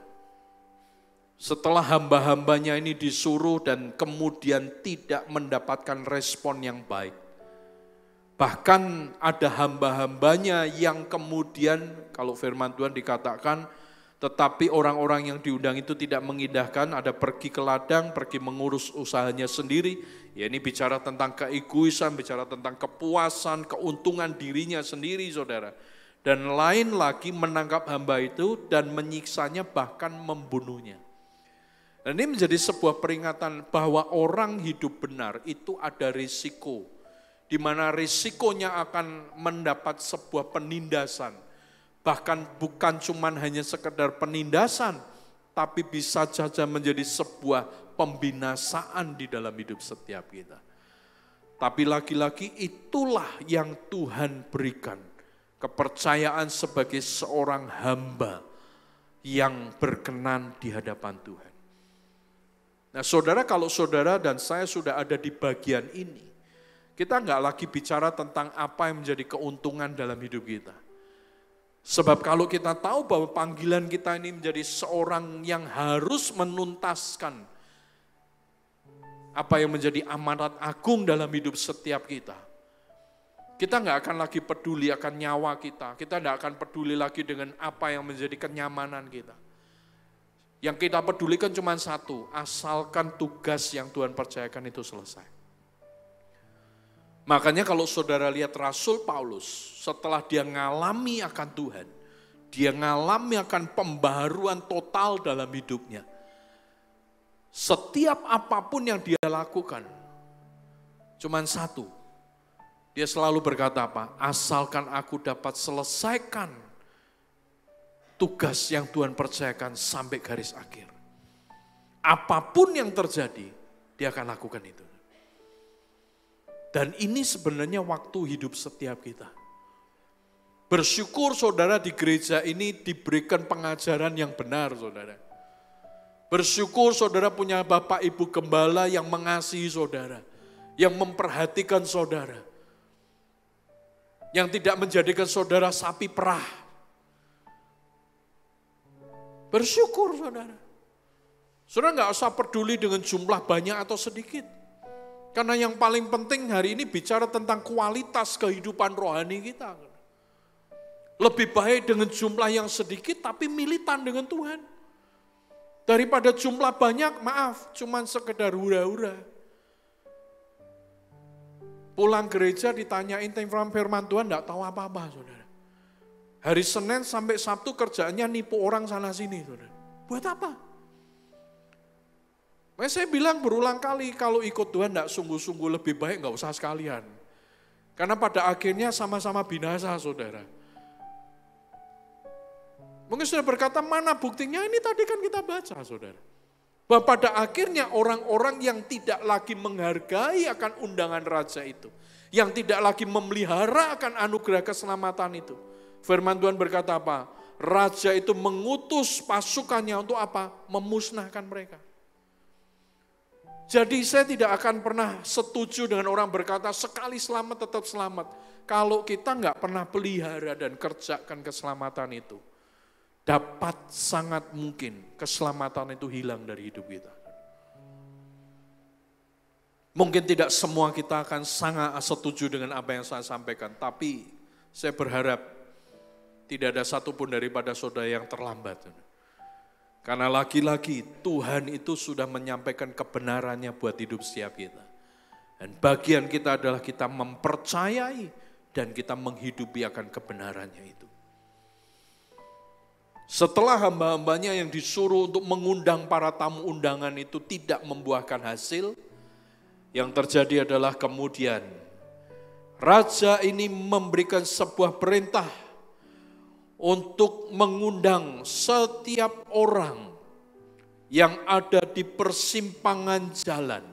setelah hamba-hambanya ini disuruh dan kemudian tidak mendapatkan respon yang baik. Bahkan ada hamba-hambanya yang kemudian, kalau firman Tuhan dikatakan, tetapi orang-orang yang diundang itu tidak mengindahkan, ada pergi ke ladang, pergi mengurus usahanya sendiri. Ya, ini bicara tentang keegoisan, bicara tentang kepuasan, keuntungan dirinya sendiri, saudara. Dan lain lagi menangkap hamba itu dan menyiksanya, bahkan membunuhnya. Dan ini menjadi sebuah peringatan bahwa orang hidup benar itu ada risiko, di mana risikonya akan mendapat sebuah penindasan. Bahkan bukan cuma hanya sekedar penindasan, tapi bisa saja menjadi sebuah pembinasaan di dalam hidup setiap kita. Tapi lagi-lagi itulah yang Tuhan berikan, kepercayaan sebagai seorang hamba yang berkenan di hadapan Tuhan. Nah, saudara, kalau saudara dan saya sudah ada di bagian ini, kita nggak lagi bicara tentang apa yang menjadi keuntungan dalam hidup kita. Sebab kalau kita tahu bahwa panggilan kita ini menjadi seorang yang harus menuntaskan apa yang menjadi amanat agung dalam hidup setiap kita. Kita nggak akan lagi peduli akan nyawa kita. Kita nggak akan peduli lagi dengan apa yang menjadi kenyamanan kita. Yang kita pedulikan cuma satu, asalkan tugas yang Tuhan percayakan itu selesai. Makanya kalau saudara lihat Rasul Paulus, setelah dia ngalami akan Tuhan, dia ngalami akan pembaharuan total dalam hidupnya. Setiap apapun yang dia lakukan, cuma satu, dia selalu berkata apa? Asalkan aku dapat selesaikan tugas yang Tuhan percayakan sampai garis akhir. Apapun yang terjadi, dia akan lakukan itu. Dan ini sebenarnya waktu hidup setiap kita. Bersyukur saudara di gereja ini diberikan pengajaran yang benar, saudara. Bersyukur saudara punya bapak ibu gembala yang mengasihi saudara, yang memperhatikan saudara, yang tidak menjadikan saudara sapi perah. Bersyukur saudara. Saudara nggak usah peduli dengan jumlah banyak atau sedikit. Karena yang paling penting hari ini bicara tentang kualitas kehidupan rohani kita. Lebih baik dengan jumlah yang sedikit tapi militan dengan Tuhan. Daripada jumlah banyak, maaf, cuman sekedar hura-hura. Pulang gereja ditanyain tentang firman Tuhan, enggak tahu apa-apa, saudara. Hari Senin sampai Sabtu kerjaannya nipu orang sana sini, saudara. Buat apa? Saya bilang berulang kali, kalau ikut Tuhan enggak sungguh-sungguh lebih baik enggak usah sekalian. Karena pada akhirnya sama-sama binasa, saudara. Mungkin sudah berkata, mana buktinya? Ini tadi kan kita baca, saudara. Bahwa pada akhirnya orang-orang yang tidak lagi menghargai akan undangan raja itu, yang tidak lagi memelihara akan anugerah keselamatan itu. Firman Tuhan berkata apa? Raja itu mengutus pasukannya untuk apa? Memusnahkan mereka. Jadi saya tidak akan pernah setuju dengan orang berkata sekali selamat tetap selamat. Kalau kita nggak pernah pelihara dan kerjakan keselamatan itu, dapat sangat mungkin keselamatan itu hilang dari hidup kita. Mungkin tidak semua kita akan sangat setuju dengan apa yang saya sampaikan, tapi saya berharap tidak ada satupun daripada saudara yang terlambat. Karena lagi-lagi Tuhan itu sudah menyampaikan kebenarannya buat hidup setiap kita. Dan bagian kita adalah kita mempercayai dan kita menghidupi akan kebenarannya itu. Setelah hamba-hambanya yang disuruh untuk mengundang para tamu undangan itu tidak membuahkan hasil, yang terjadi adalah kemudian raja ini memberikan sebuah perintah untuk mengundang setiap orang yang ada di persimpangan jalan.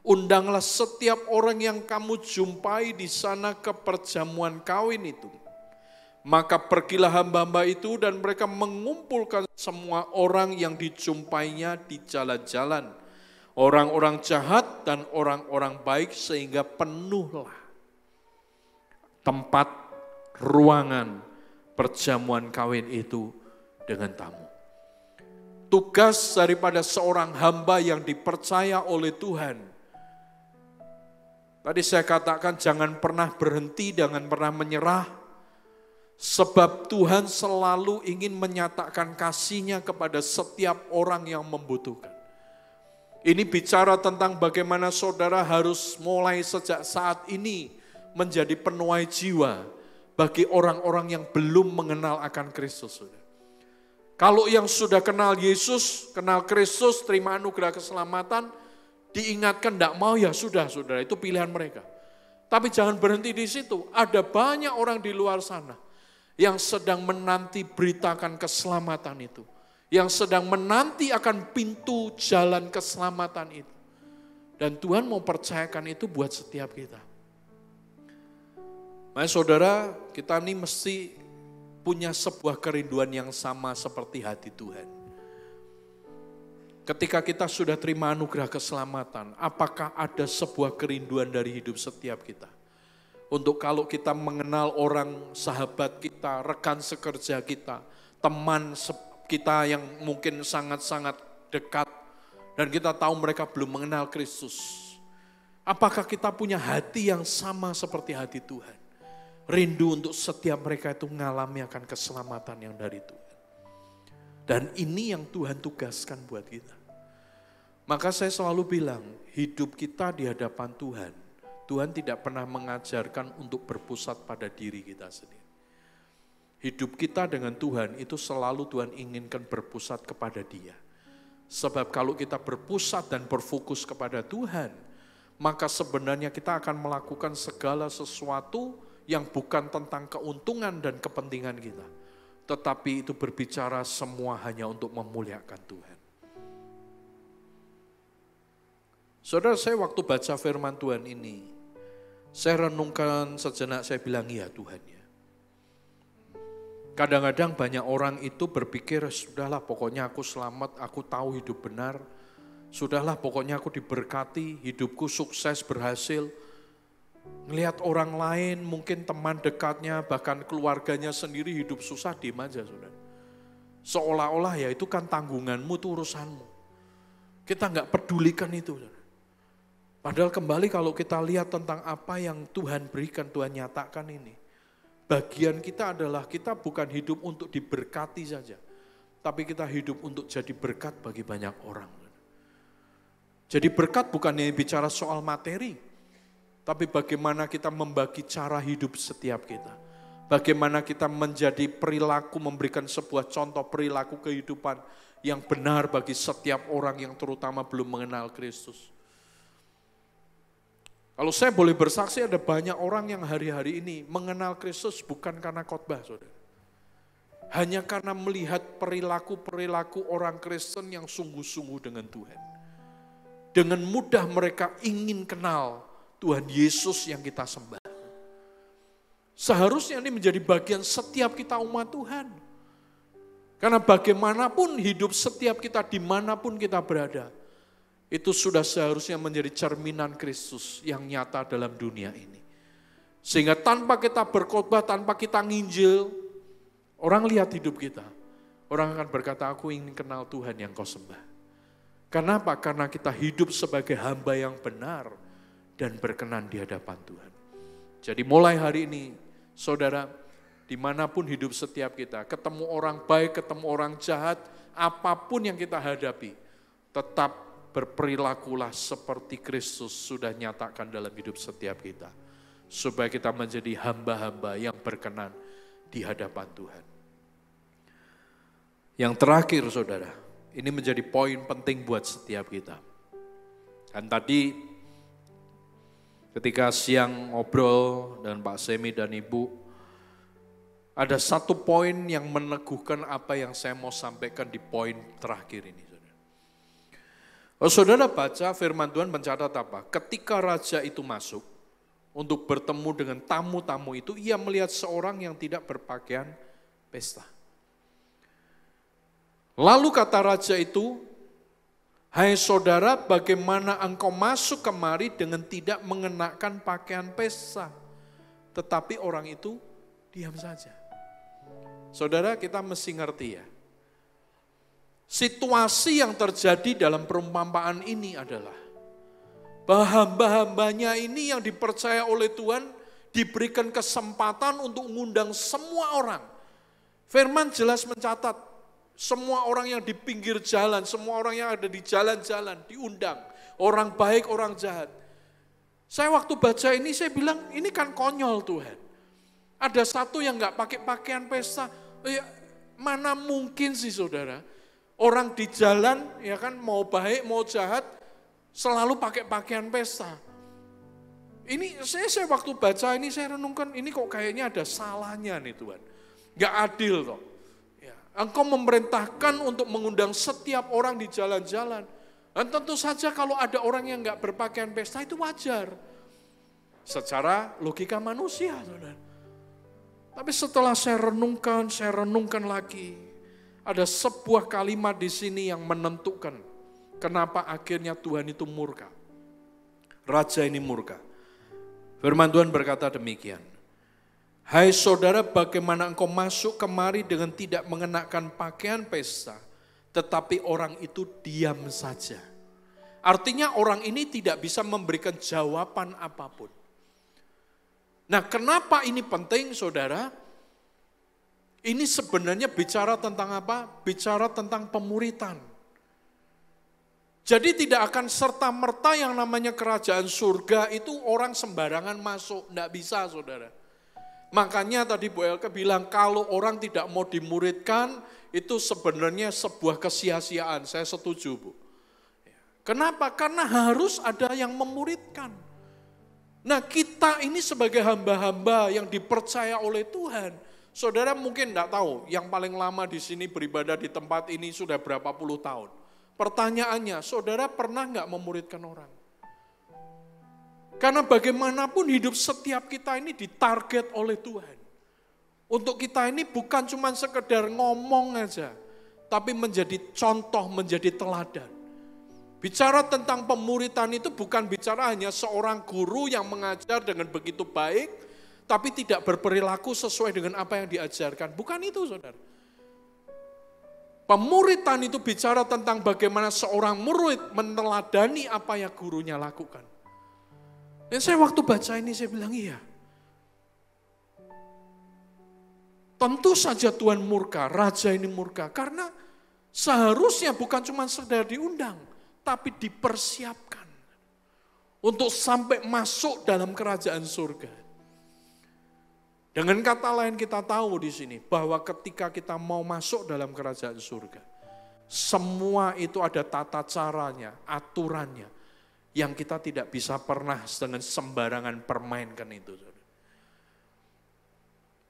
Undanglah setiap orang yang kamu jumpai di sana ke perjamuan kawin itu. Maka pergilah hamba-hamba itu dan mereka mengumpulkan semua orang yang dijumpainya di jalan-jalan. Orang-orang jahat dan orang-orang baik sehingga penuhlah tempat ruangan perjamuan kawin itu dengan tamu. Tugas daripada seorang hamba yang dipercaya oleh Tuhan. Tadi saya katakan jangan pernah berhenti, jangan pernah menyerah. Sebab Tuhan selalu ingin menyatakan kasih-Nya kepada setiap orang yang membutuhkan. Ini bicara tentang bagaimana saudara harus mulai sejak saat ini menjadi penuai jiwa bagi orang-orang yang belum mengenal akan Kristus. Kalau yang sudah kenal Yesus, kenal Kristus, terima anugerah keselamatan, diingatkan tidak mau ya sudah, saudara, itu pilihan mereka. Tapi jangan berhenti di situ, ada banyak orang di luar sana yang sedang menanti beritakan keselamatan itu. Yang sedang menanti akan pintu jalan keselamatan itu. Dan Tuhan mau percayakan itu buat setiap kita. Makanya saudara, kita ini mesti punya sebuah kerinduan yang sama seperti hati Tuhan. Ketika kita sudah terima anugerah keselamatan, apakah ada sebuah kerinduan dari hidup setiap kita? Untuk kalau kita mengenal orang, sahabat kita, rekan sekerja kita, teman kita yang mungkin sangat-sangat dekat, dan kita tahu mereka belum mengenal Kristus. Apakah kita punya hati yang sama seperti hati Tuhan? Rindu untuk setiap mereka itu mengalami akan keselamatan yang dari Tuhan. Dan ini yang Tuhan tugaskan buat kita. Maka saya selalu bilang, hidup kita di hadapan Tuhan, Tuhan tidak pernah mengajarkan untuk berpusat pada diri kita sendiri. Hidup kita dengan Tuhan itu selalu Tuhan inginkan berpusat kepada Dia. Sebab kalau kita berpusat dan berfokus kepada Tuhan, maka sebenarnya kita akan melakukan segala sesuatu yang bukan tentang keuntungan dan kepentingan kita. Tetapi itu berbicara semua hanya untuk memuliakan Tuhan. Saudara, saya waktu baca firman Tuhan ini, saya renungkan sejenak, saya bilang ya Tuhan ya. Kadang-kadang banyak orang itu berpikir, sudahlah pokoknya aku selamat, aku tahu hidup benar. Sudahlah pokoknya aku diberkati, hidupku sukses, berhasil. Ngelihat orang lain, mungkin teman dekatnya, bahkan keluarganya sendiri hidup susah, diem aja saudara. Seolah-olah ya itu kan tanggunganmu, itu urusanmu. Kita nggak pedulikan itu. Saudara. Padahal kembali kalau kita lihat tentang apa yang Tuhan berikan, Tuhan nyatakan ini. Bagian kita adalah kita bukan hidup untuk diberkati saja. Tapi kita hidup untuk jadi berkat bagi banyak orang. Jadi berkat bukan hanya bicara soal materi. Tapi bagaimana kita membagi cara hidup setiap kita. Bagaimana kita menjadi perilaku, memberikan sebuah contoh perilaku kehidupan yang benar bagi setiap orang yang terutama belum mengenal Kristus. Kalau saya boleh bersaksi, ada banyak orang yang hari-hari ini mengenal Kristus bukan karena khotbah, saudara. Hanya karena melihat perilaku-perilaku orang Kristen yang sungguh-sungguh dengan Tuhan. Dengan mudah mereka ingin kenal Tuhan Yesus yang kita sembah. Seharusnya ini menjadi bagian setiap kita umat Tuhan. Karena bagaimanapun hidup setiap kita dimanapun kita berada, itu sudah seharusnya menjadi cerminan Kristus yang nyata dalam dunia ini. Sehingga tanpa kita berkhotbah, tanpa kita nginjil, orang lihat hidup kita. Orang akan berkata, aku ingin kenal Tuhan yang kau sembah. Kenapa? Karena kita hidup sebagai hamba yang benar dan berkenan di hadapan Tuhan. Jadi mulai hari ini, saudara, dimanapun hidup setiap kita, ketemu orang baik, ketemu orang jahat, apapun yang kita hadapi, tetap berperilakulah seperti Kristus sudah nyatakan dalam hidup setiap kita. Supaya kita menjadi hamba-hamba yang berkenan di hadapan Tuhan. Yang terakhir, saudara, ini menjadi poin penting buat setiap kita. Dan tadi ketika siang ngobrol dengan Pak Semi dan Ibu, ada satu poin yang meneguhkan apa yang saya mau sampaikan di poin terakhir ini. Saudara baca firman Tuhan mencatat apa? Ketika raja itu masuk untuk bertemu dengan tamu-tamu itu, ia melihat seorang yang tidak berpakaian pesta. Lalu kata raja itu, hai saudara, bagaimana engkau masuk kemari dengan tidak mengenakan pakaian pesta? Tetapi orang itu diam saja. Saudara, kita mesti ngerti ya. Situasi yang terjadi dalam perumpamaan ini adalah bahwa hamba-hambanya ini yang dipercaya oleh Tuhan diberikan kesempatan untuk mengundang semua orang. Firman jelas mencatat, semua orang yang di pinggir jalan, semua orang yang ada di jalan-jalan diundang. Orang baik, orang jahat. Saya waktu baca ini saya bilang, ini kan konyol Tuhan. Ada satu yang gak pakai pakaian pesta. Mana mungkin sih saudara, orang di jalan ya kan mau baik mau jahat selalu pakai pakaian pesta. Ini saya waktu baca ini saya renungkan, ini kok kayaknya ada salahnya nih Tuhan. Gak adil kok. Ya, engkau memerintahkan untuk mengundang setiap orang di jalan-jalan. Dan tentu saja kalau ada orang yang gak berpakaian pesta itu wajar. Secara logika manusia saudara. Tapi setelah saya renungkan lagi. Ada sebuah kalimat di sini yang menentukan kenapa akhirnya Tuhan itu murka. Raja ini murka. Firman Tuhan berkata demikian. Hai saudara, bagaimana engkau masuk kemari dengan tidak mengenakan pakaian pesta, tetapi orang itu diam saja. Artinya orang ini tidak bisa memberikan jawaban apapun. Nah, kenapa ini penting saudara? Ini sebenarnya bicara tentang apa? Bicara tentang pemuritan. Jadi tidak akan serta-merta yang namanya kerajaan surga itu orang sembarangan masuk. Tidak bisa saudara. Makanya tadi Bu Elke bilang kalau orang tidak mau dimuridkan itu sebenarnya sebuah kesia-siaan. Saya setuju Bu. Kenapa? Karena harus ada yang memuridkan. Nah kita ini sebagai hamba-hamba yang dipercaya oleh Tuhan. Saudara mungkin tidak tahu, yang paling lama di sini beribadah di tempat ini sudah berapa puluh tahun. Pertanyaannya, saudara pernah nggak memuridkan orang? Karena bagaimanapun hidup setiap kita ini ditarget oleh Tuhan. Untuk kita ini bukan cuma sekedar ngomong aja, tapi menjadi contoh, menjadi teladan. Bicara tentang pemuritan itu bukan bicara hanya seorang guru yang mengajar dengan begitu baik, tapi tidak berperilaku sesuai dengan apa yang diajarkan. Bukan itu saudara. Pemuritan itu bicara tentang bagaimana seorang murid meneladani apa yang gurunya lakukan. Dan saya waktu baca ini saya bilang iya. Tentu saja Tuhan murka, raja ini murka. Karena seharusnya bukan cuma sekedar diundang, tapi dipersiapkan. Untuk sampai masuk dalam kerajaan surga. Dengan kata lain kita tahu di sini bahwa ketika kita mau masuk dalam kerajaan surga, semua itu ada tata caranya, aturannya, yang kita tidak bisa pernah dengan sembarangan permainkan itu.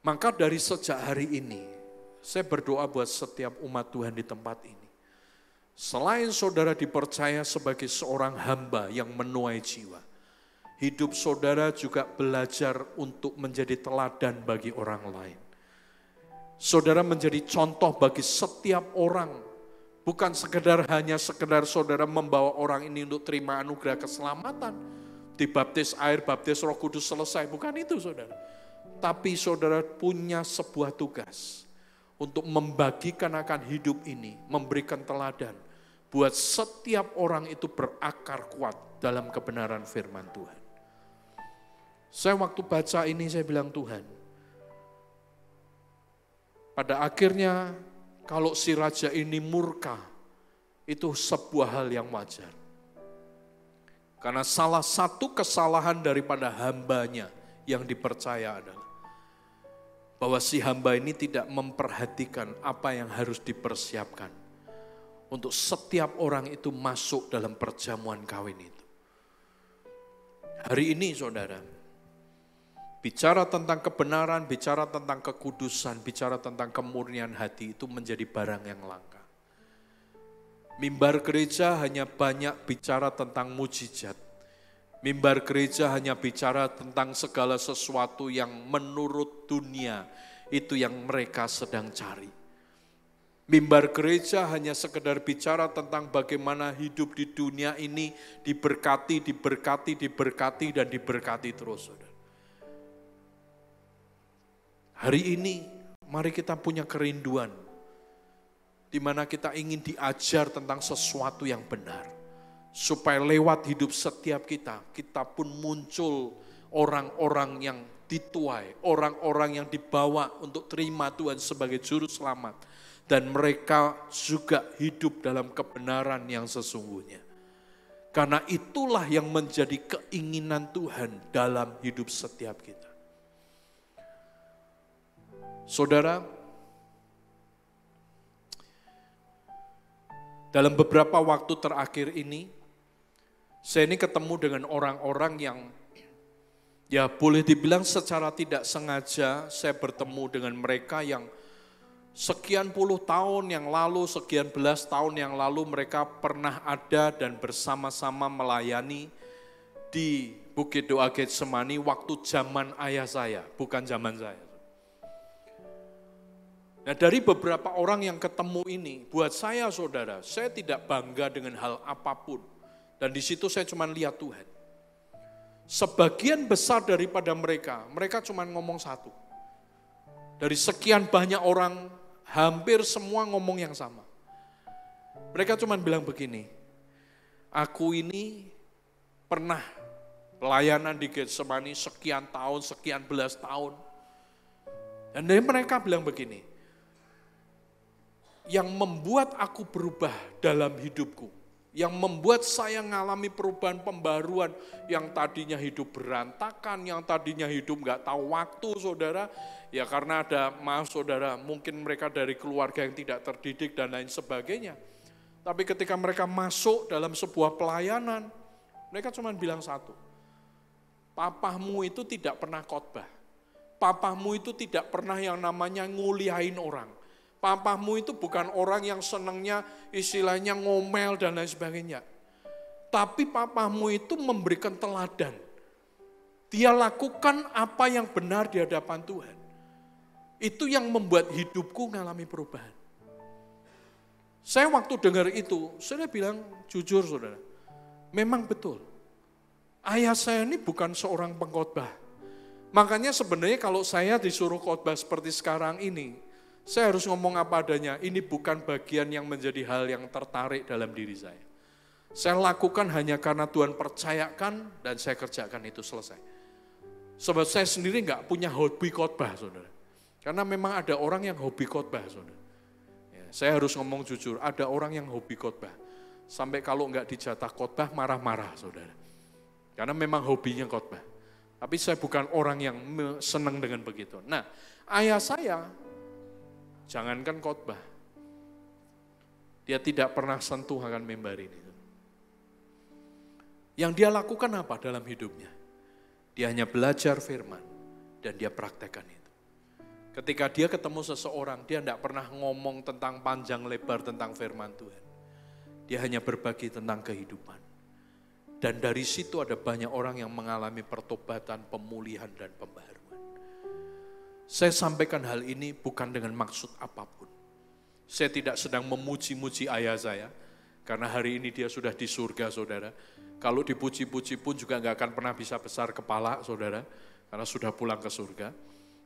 Maka dari sejak hari ini, saya berdoa buat setiap umat Tuhan di tempat ini. Selain saudara dipercaya sebagai seorang hamba yang menuai jiwa, hidup saudara juga belajar untuk menjadi teladan bagi orang lain. Saudara menjadi contoh bagi setiap orang Bukan hanya sekedar saudara membawa orang ini untuk terima anugerah keselamatan. Dibaptis air, baptis Roh Kudus selesai. Bukan itu saudara. Tapi saudara punya sebuah tugas untuk membagikan akan hidup ini, memberikan teladan buat setiap orang itu berakar kuat dalam kebenaran firman Tuhan. Saya waktu baca ini saya bilang, Tuhan, pada akhirnya kalau si raja ini murka, itu sebuah hal yang wajar. Karena salah satu kesalahan daripada hambanya yang dipercaya adalah bahwa si hamba ini tidak memperhatikan apa yang harus dipersiapkan untuk setiap orang itu masuk dalam perjamuan kawin itu. Hari ini saudara, bicara tentang kebenaran, bicara tentang kekudusan, bicara tentang kemurnian hati itu menjadi barang yang langka. Mimbar gereja hanya banyak bicara tentang mujizat. Mimbar gereja hanya bicara tentang segala sesuatu yang menurut dunia itu yang mereka sedang cari. Mimbar gereja hanya sekedar bicara tentang bagaimana hidup di dunia ini diberkati, dan diberkati terus. Saudara. Hari ini mari kita punya kerinduan di mana kita ingin diajar tentang sesuatu yang benar. Supaya lewat hidup setiap kita pun muncul orang-orang yang dituai, orang-orang yang dibawa untuk terima Tuhan sebagai juru selamat. Dan mereka juga hidup dalam kebenaran yang sesungguhnya. Karena itulah yang menjadi keinginan Tuhan dalam hidup setiap kita. Saudara, dalam beberapa waktu terakhir ini, saya ini ketemu dengan orang-orang yang ya boleh dibilang secara tidak sengaja saya bertemu dengan mereka yang sekian puluh tahun yang lalu, sekian belas tahun yang lalu mereka pernah ada dan bersama-sama melayani di Bukit Doa Getsemani waktu zaman ayah saya, bukan zaman saya. Nah dari beberapa orang yang ketemu ini, buat saya saudara, saya tidak bangga dengan hal apapun. Dan di situ saya cuma lihat Tuhan. Sebagian besar daripada mereka cuma ngomong satu. Dari sekian banyak orang, hampir semua ngomong yang sama. Mereka cuma bilang begini, aku ini pernah pelayanan di Getsemani sekian tahun, sekian belas tahun. Dan dari mereka bilang begini, yang membuat aku berubah dalam hidupku, yang membuat saya mengalami perubahan pembaruan, yang tadinya hidup berantakan, yang tadinya hidup gak tahu waktu saudara, ya karena ada, maaf saudara, mungkin mereka dari keluarga yang tidak terdidik dan lain sebagainya. Tapi ketika mereka masuk dalam sebuah pelayanan, mereka cuma bilang satu, papamu itu tidak pernah khotbah, papamu itu tidak pernah yang namanya nguliain orang. Papamu itu bukan orang yang senangnya istilahnya ngomel dan lain sebagainya. Tapi papamu itu memberikan teladan. Dia lakukan apa yang benar di hadapan Tuhan. Itu yang membuat hidupku mengalami perubahan. Saya waktu dengar itu, saya bilang jujur saudara, memang betul. Ayah saya ini bukan seorang pengkhotbah. Makanya sebenarnya kalau saya disuruh khotbah seperti sekarang ini, saya harus ngomong apa adanya, ini bukan bagian yang menjadi hal yang tertarik dalam diri saya. Saya lakukan hanya karena Tuhan percayakan dan saya kerjakan itu selesai. Sebab saya sendiri enggak punya hobi khotbah, saudara. Karena memang ada orang yang hobi khotbah, saudara. Ya, saya harus ngomong jujur, ada orang yang hobi khotbah. Sampai kalau enggak dijatah khotbah marah-marah, saudara. Karena memang hobinya khotbah. Tapi saya bukan orang yang senang dengan begitu. Nah, ayah saya jangankan khotbah, dia tidak pernah sentuh akan mimbar ini. Yang dia lakukan apa dalam hidupnya? Dia hanya belajar firman dan dia praktekkan itu. Ketika dia ketemu seseorang, dia tidak pernah ngomong tentang panjang lebar tentang firman Tuhan. Dia hanya berbagi tentang kehidupan. Dan dari situ ada banyak orang yang mengalami pertobatan, pemulihan dan pembaharuan. Saya sampaikan hal ini bukan dengan maksud apapun. Saya tidak sedang memuji-muji ayah saya, karena hari ini dia sudah di surga, saudara. Kalau dipuji-puji pun juga nggak akan pernah bisa besar kepala, saudara, karena sudah pulang ke surga.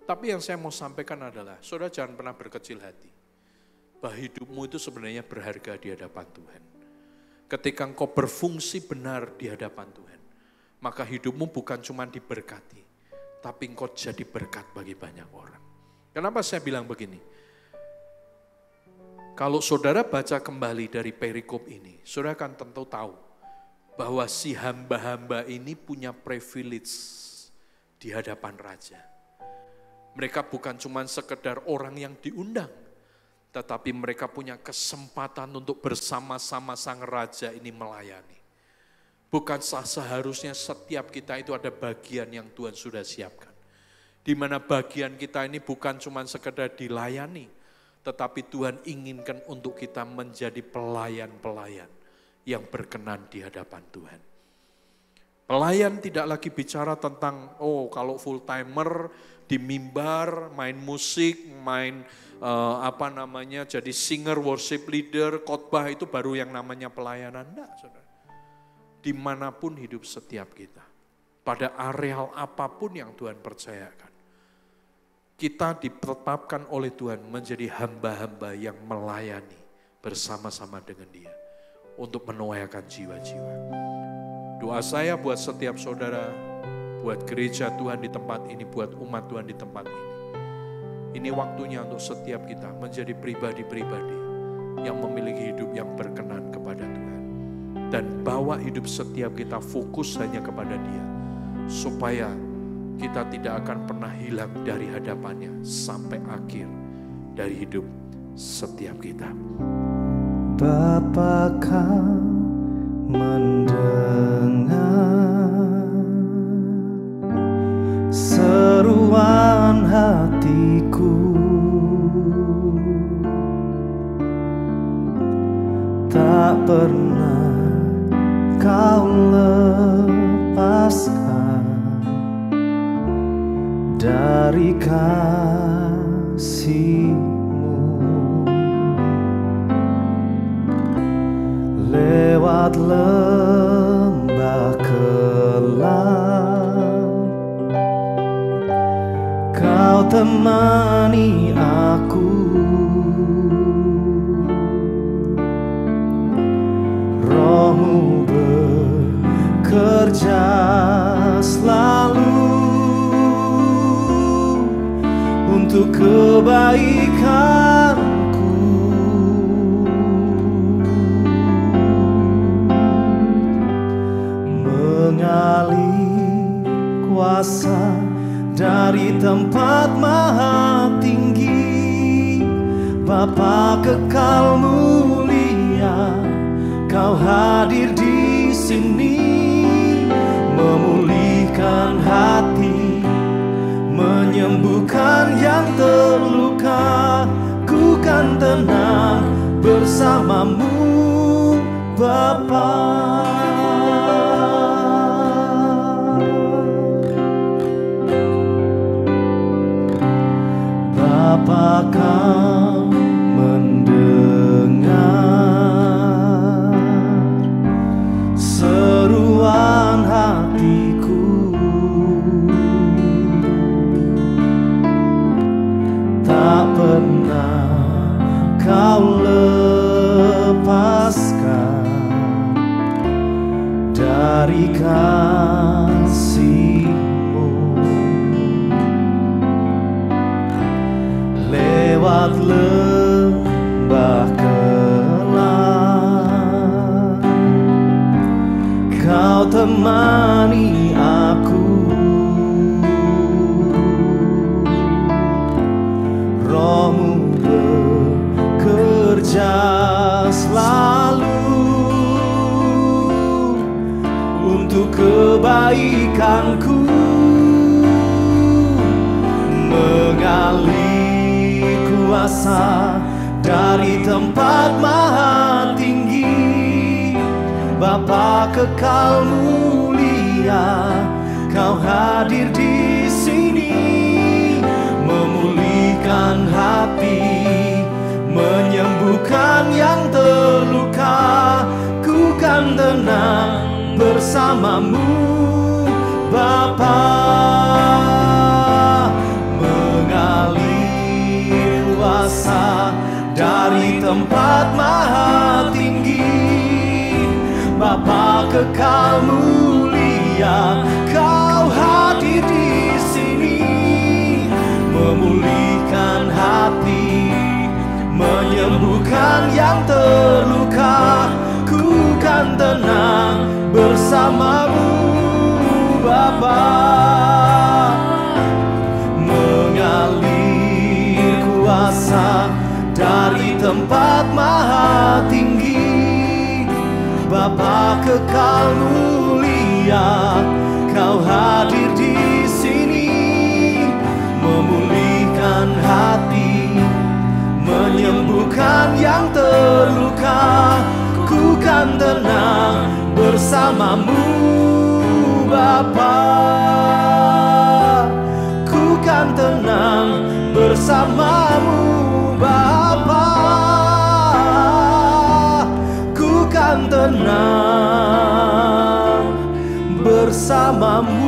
Tapi yang saya mau sampaikan adalah, saudara jangan pernah berkecil hati, bahwa hidupmu itu sebenarnya berharga di hadapan Tuhan. Ketika engkau berfungsi benar di hadapan Tuhan, maka hidupmu bukan cuma diberkati, tapi engkau jadi berkat bagi banyak orang. Kenapa saya bilang begini? Kalau saudara baca kembali dari perikop ini, saudara akan tentu tahu bahwa si hamba-hamba ini punya privilege di hadapan raja. Mereka bukan cuma sekedar orang yang diundang, tetapi mereka punya kesempatan untuk bersama-sama sang raja ini melayani. Bukankah seharusnya setiap kita itu ada bagian yang Tuhan sudah siapkan, di mana bagian kita ini bukan cuma sekedar dilayani, tetapi Tuhan inginkan untuk kita menjadi pelayan-pelayan yang berkenan di hadapan Tuhan. Pelayan tidak lagi bicara tentang, kalau full timer di mimbar, main musik, main jadi singer, worship leader, khotbah itu baru yang namanya pelayanan. Enggak, saudara. Dimanapun hidup setiap kita, pada areal apapun yang Tuhan percayakan, kita ditetapkan oleh Tuhan menjadi hamba-hamba yang melayani bersama-sama dengan Dia untuk menuaikan jiwa-jiwa. Doa saya buat setiap saudara, buat gereja Tuhan di tempat ini, buat umat Tuhan di tempat ini. Ini waktunya untuk setiap kita menjadi pribadi-pribadi yang memiliki hidup yang berkenan kepada Tuhan. Dan bawa hidup setiap kita fokus hanya kepada Dia, supaya kita tidak akan pernah hilang dari hadapannya sampai akhir dari hidup setiap kita. Bapa, Kau mendengar seruan hatiku, tak pernah Kau lepaskan dari kasih-Mu. Lewat lembah kelam, Kau temani aku. Roh-Mu bekerja selalu untuk kebaikanku. Mengalir kuasa dari tempat maha tinggi, Bapa kekal mulia, Kau hadir di sini, memulihkan hati, menyembuhkan yang terluka. Ku kan tenang bersama-Mu, Bapa. Bapa, Kau mendengar seruan hatiku, tak pernah Kau lepaskan dari kasih-Mu. Lewat lembah kelam, Kau temani aku. Roh-Mu bekerja selalu untuk kebaikanku. Mengalir kuasa dari tempat maha tinggi, Bapa kekal mulia, Kau hadir di sini, memulihkan hati, menyembuhkan tempat maha tinggi. Bapa kekal mulia, Kau hadir di sini, memulihkan hati, menyembuhkan yang terluka. Ku kan tenang bersamamu Bapa. Mengalir kuasa dari tempat maha tinggi. Bapa kekal mulia, Kau hadir di sini, memulihkan hati, menyembuhkan yang terluka. Ku kan tenang bersamamu Bapa. Ku kan tenang bersamamu Bapa. Ku kan tenang bersamamu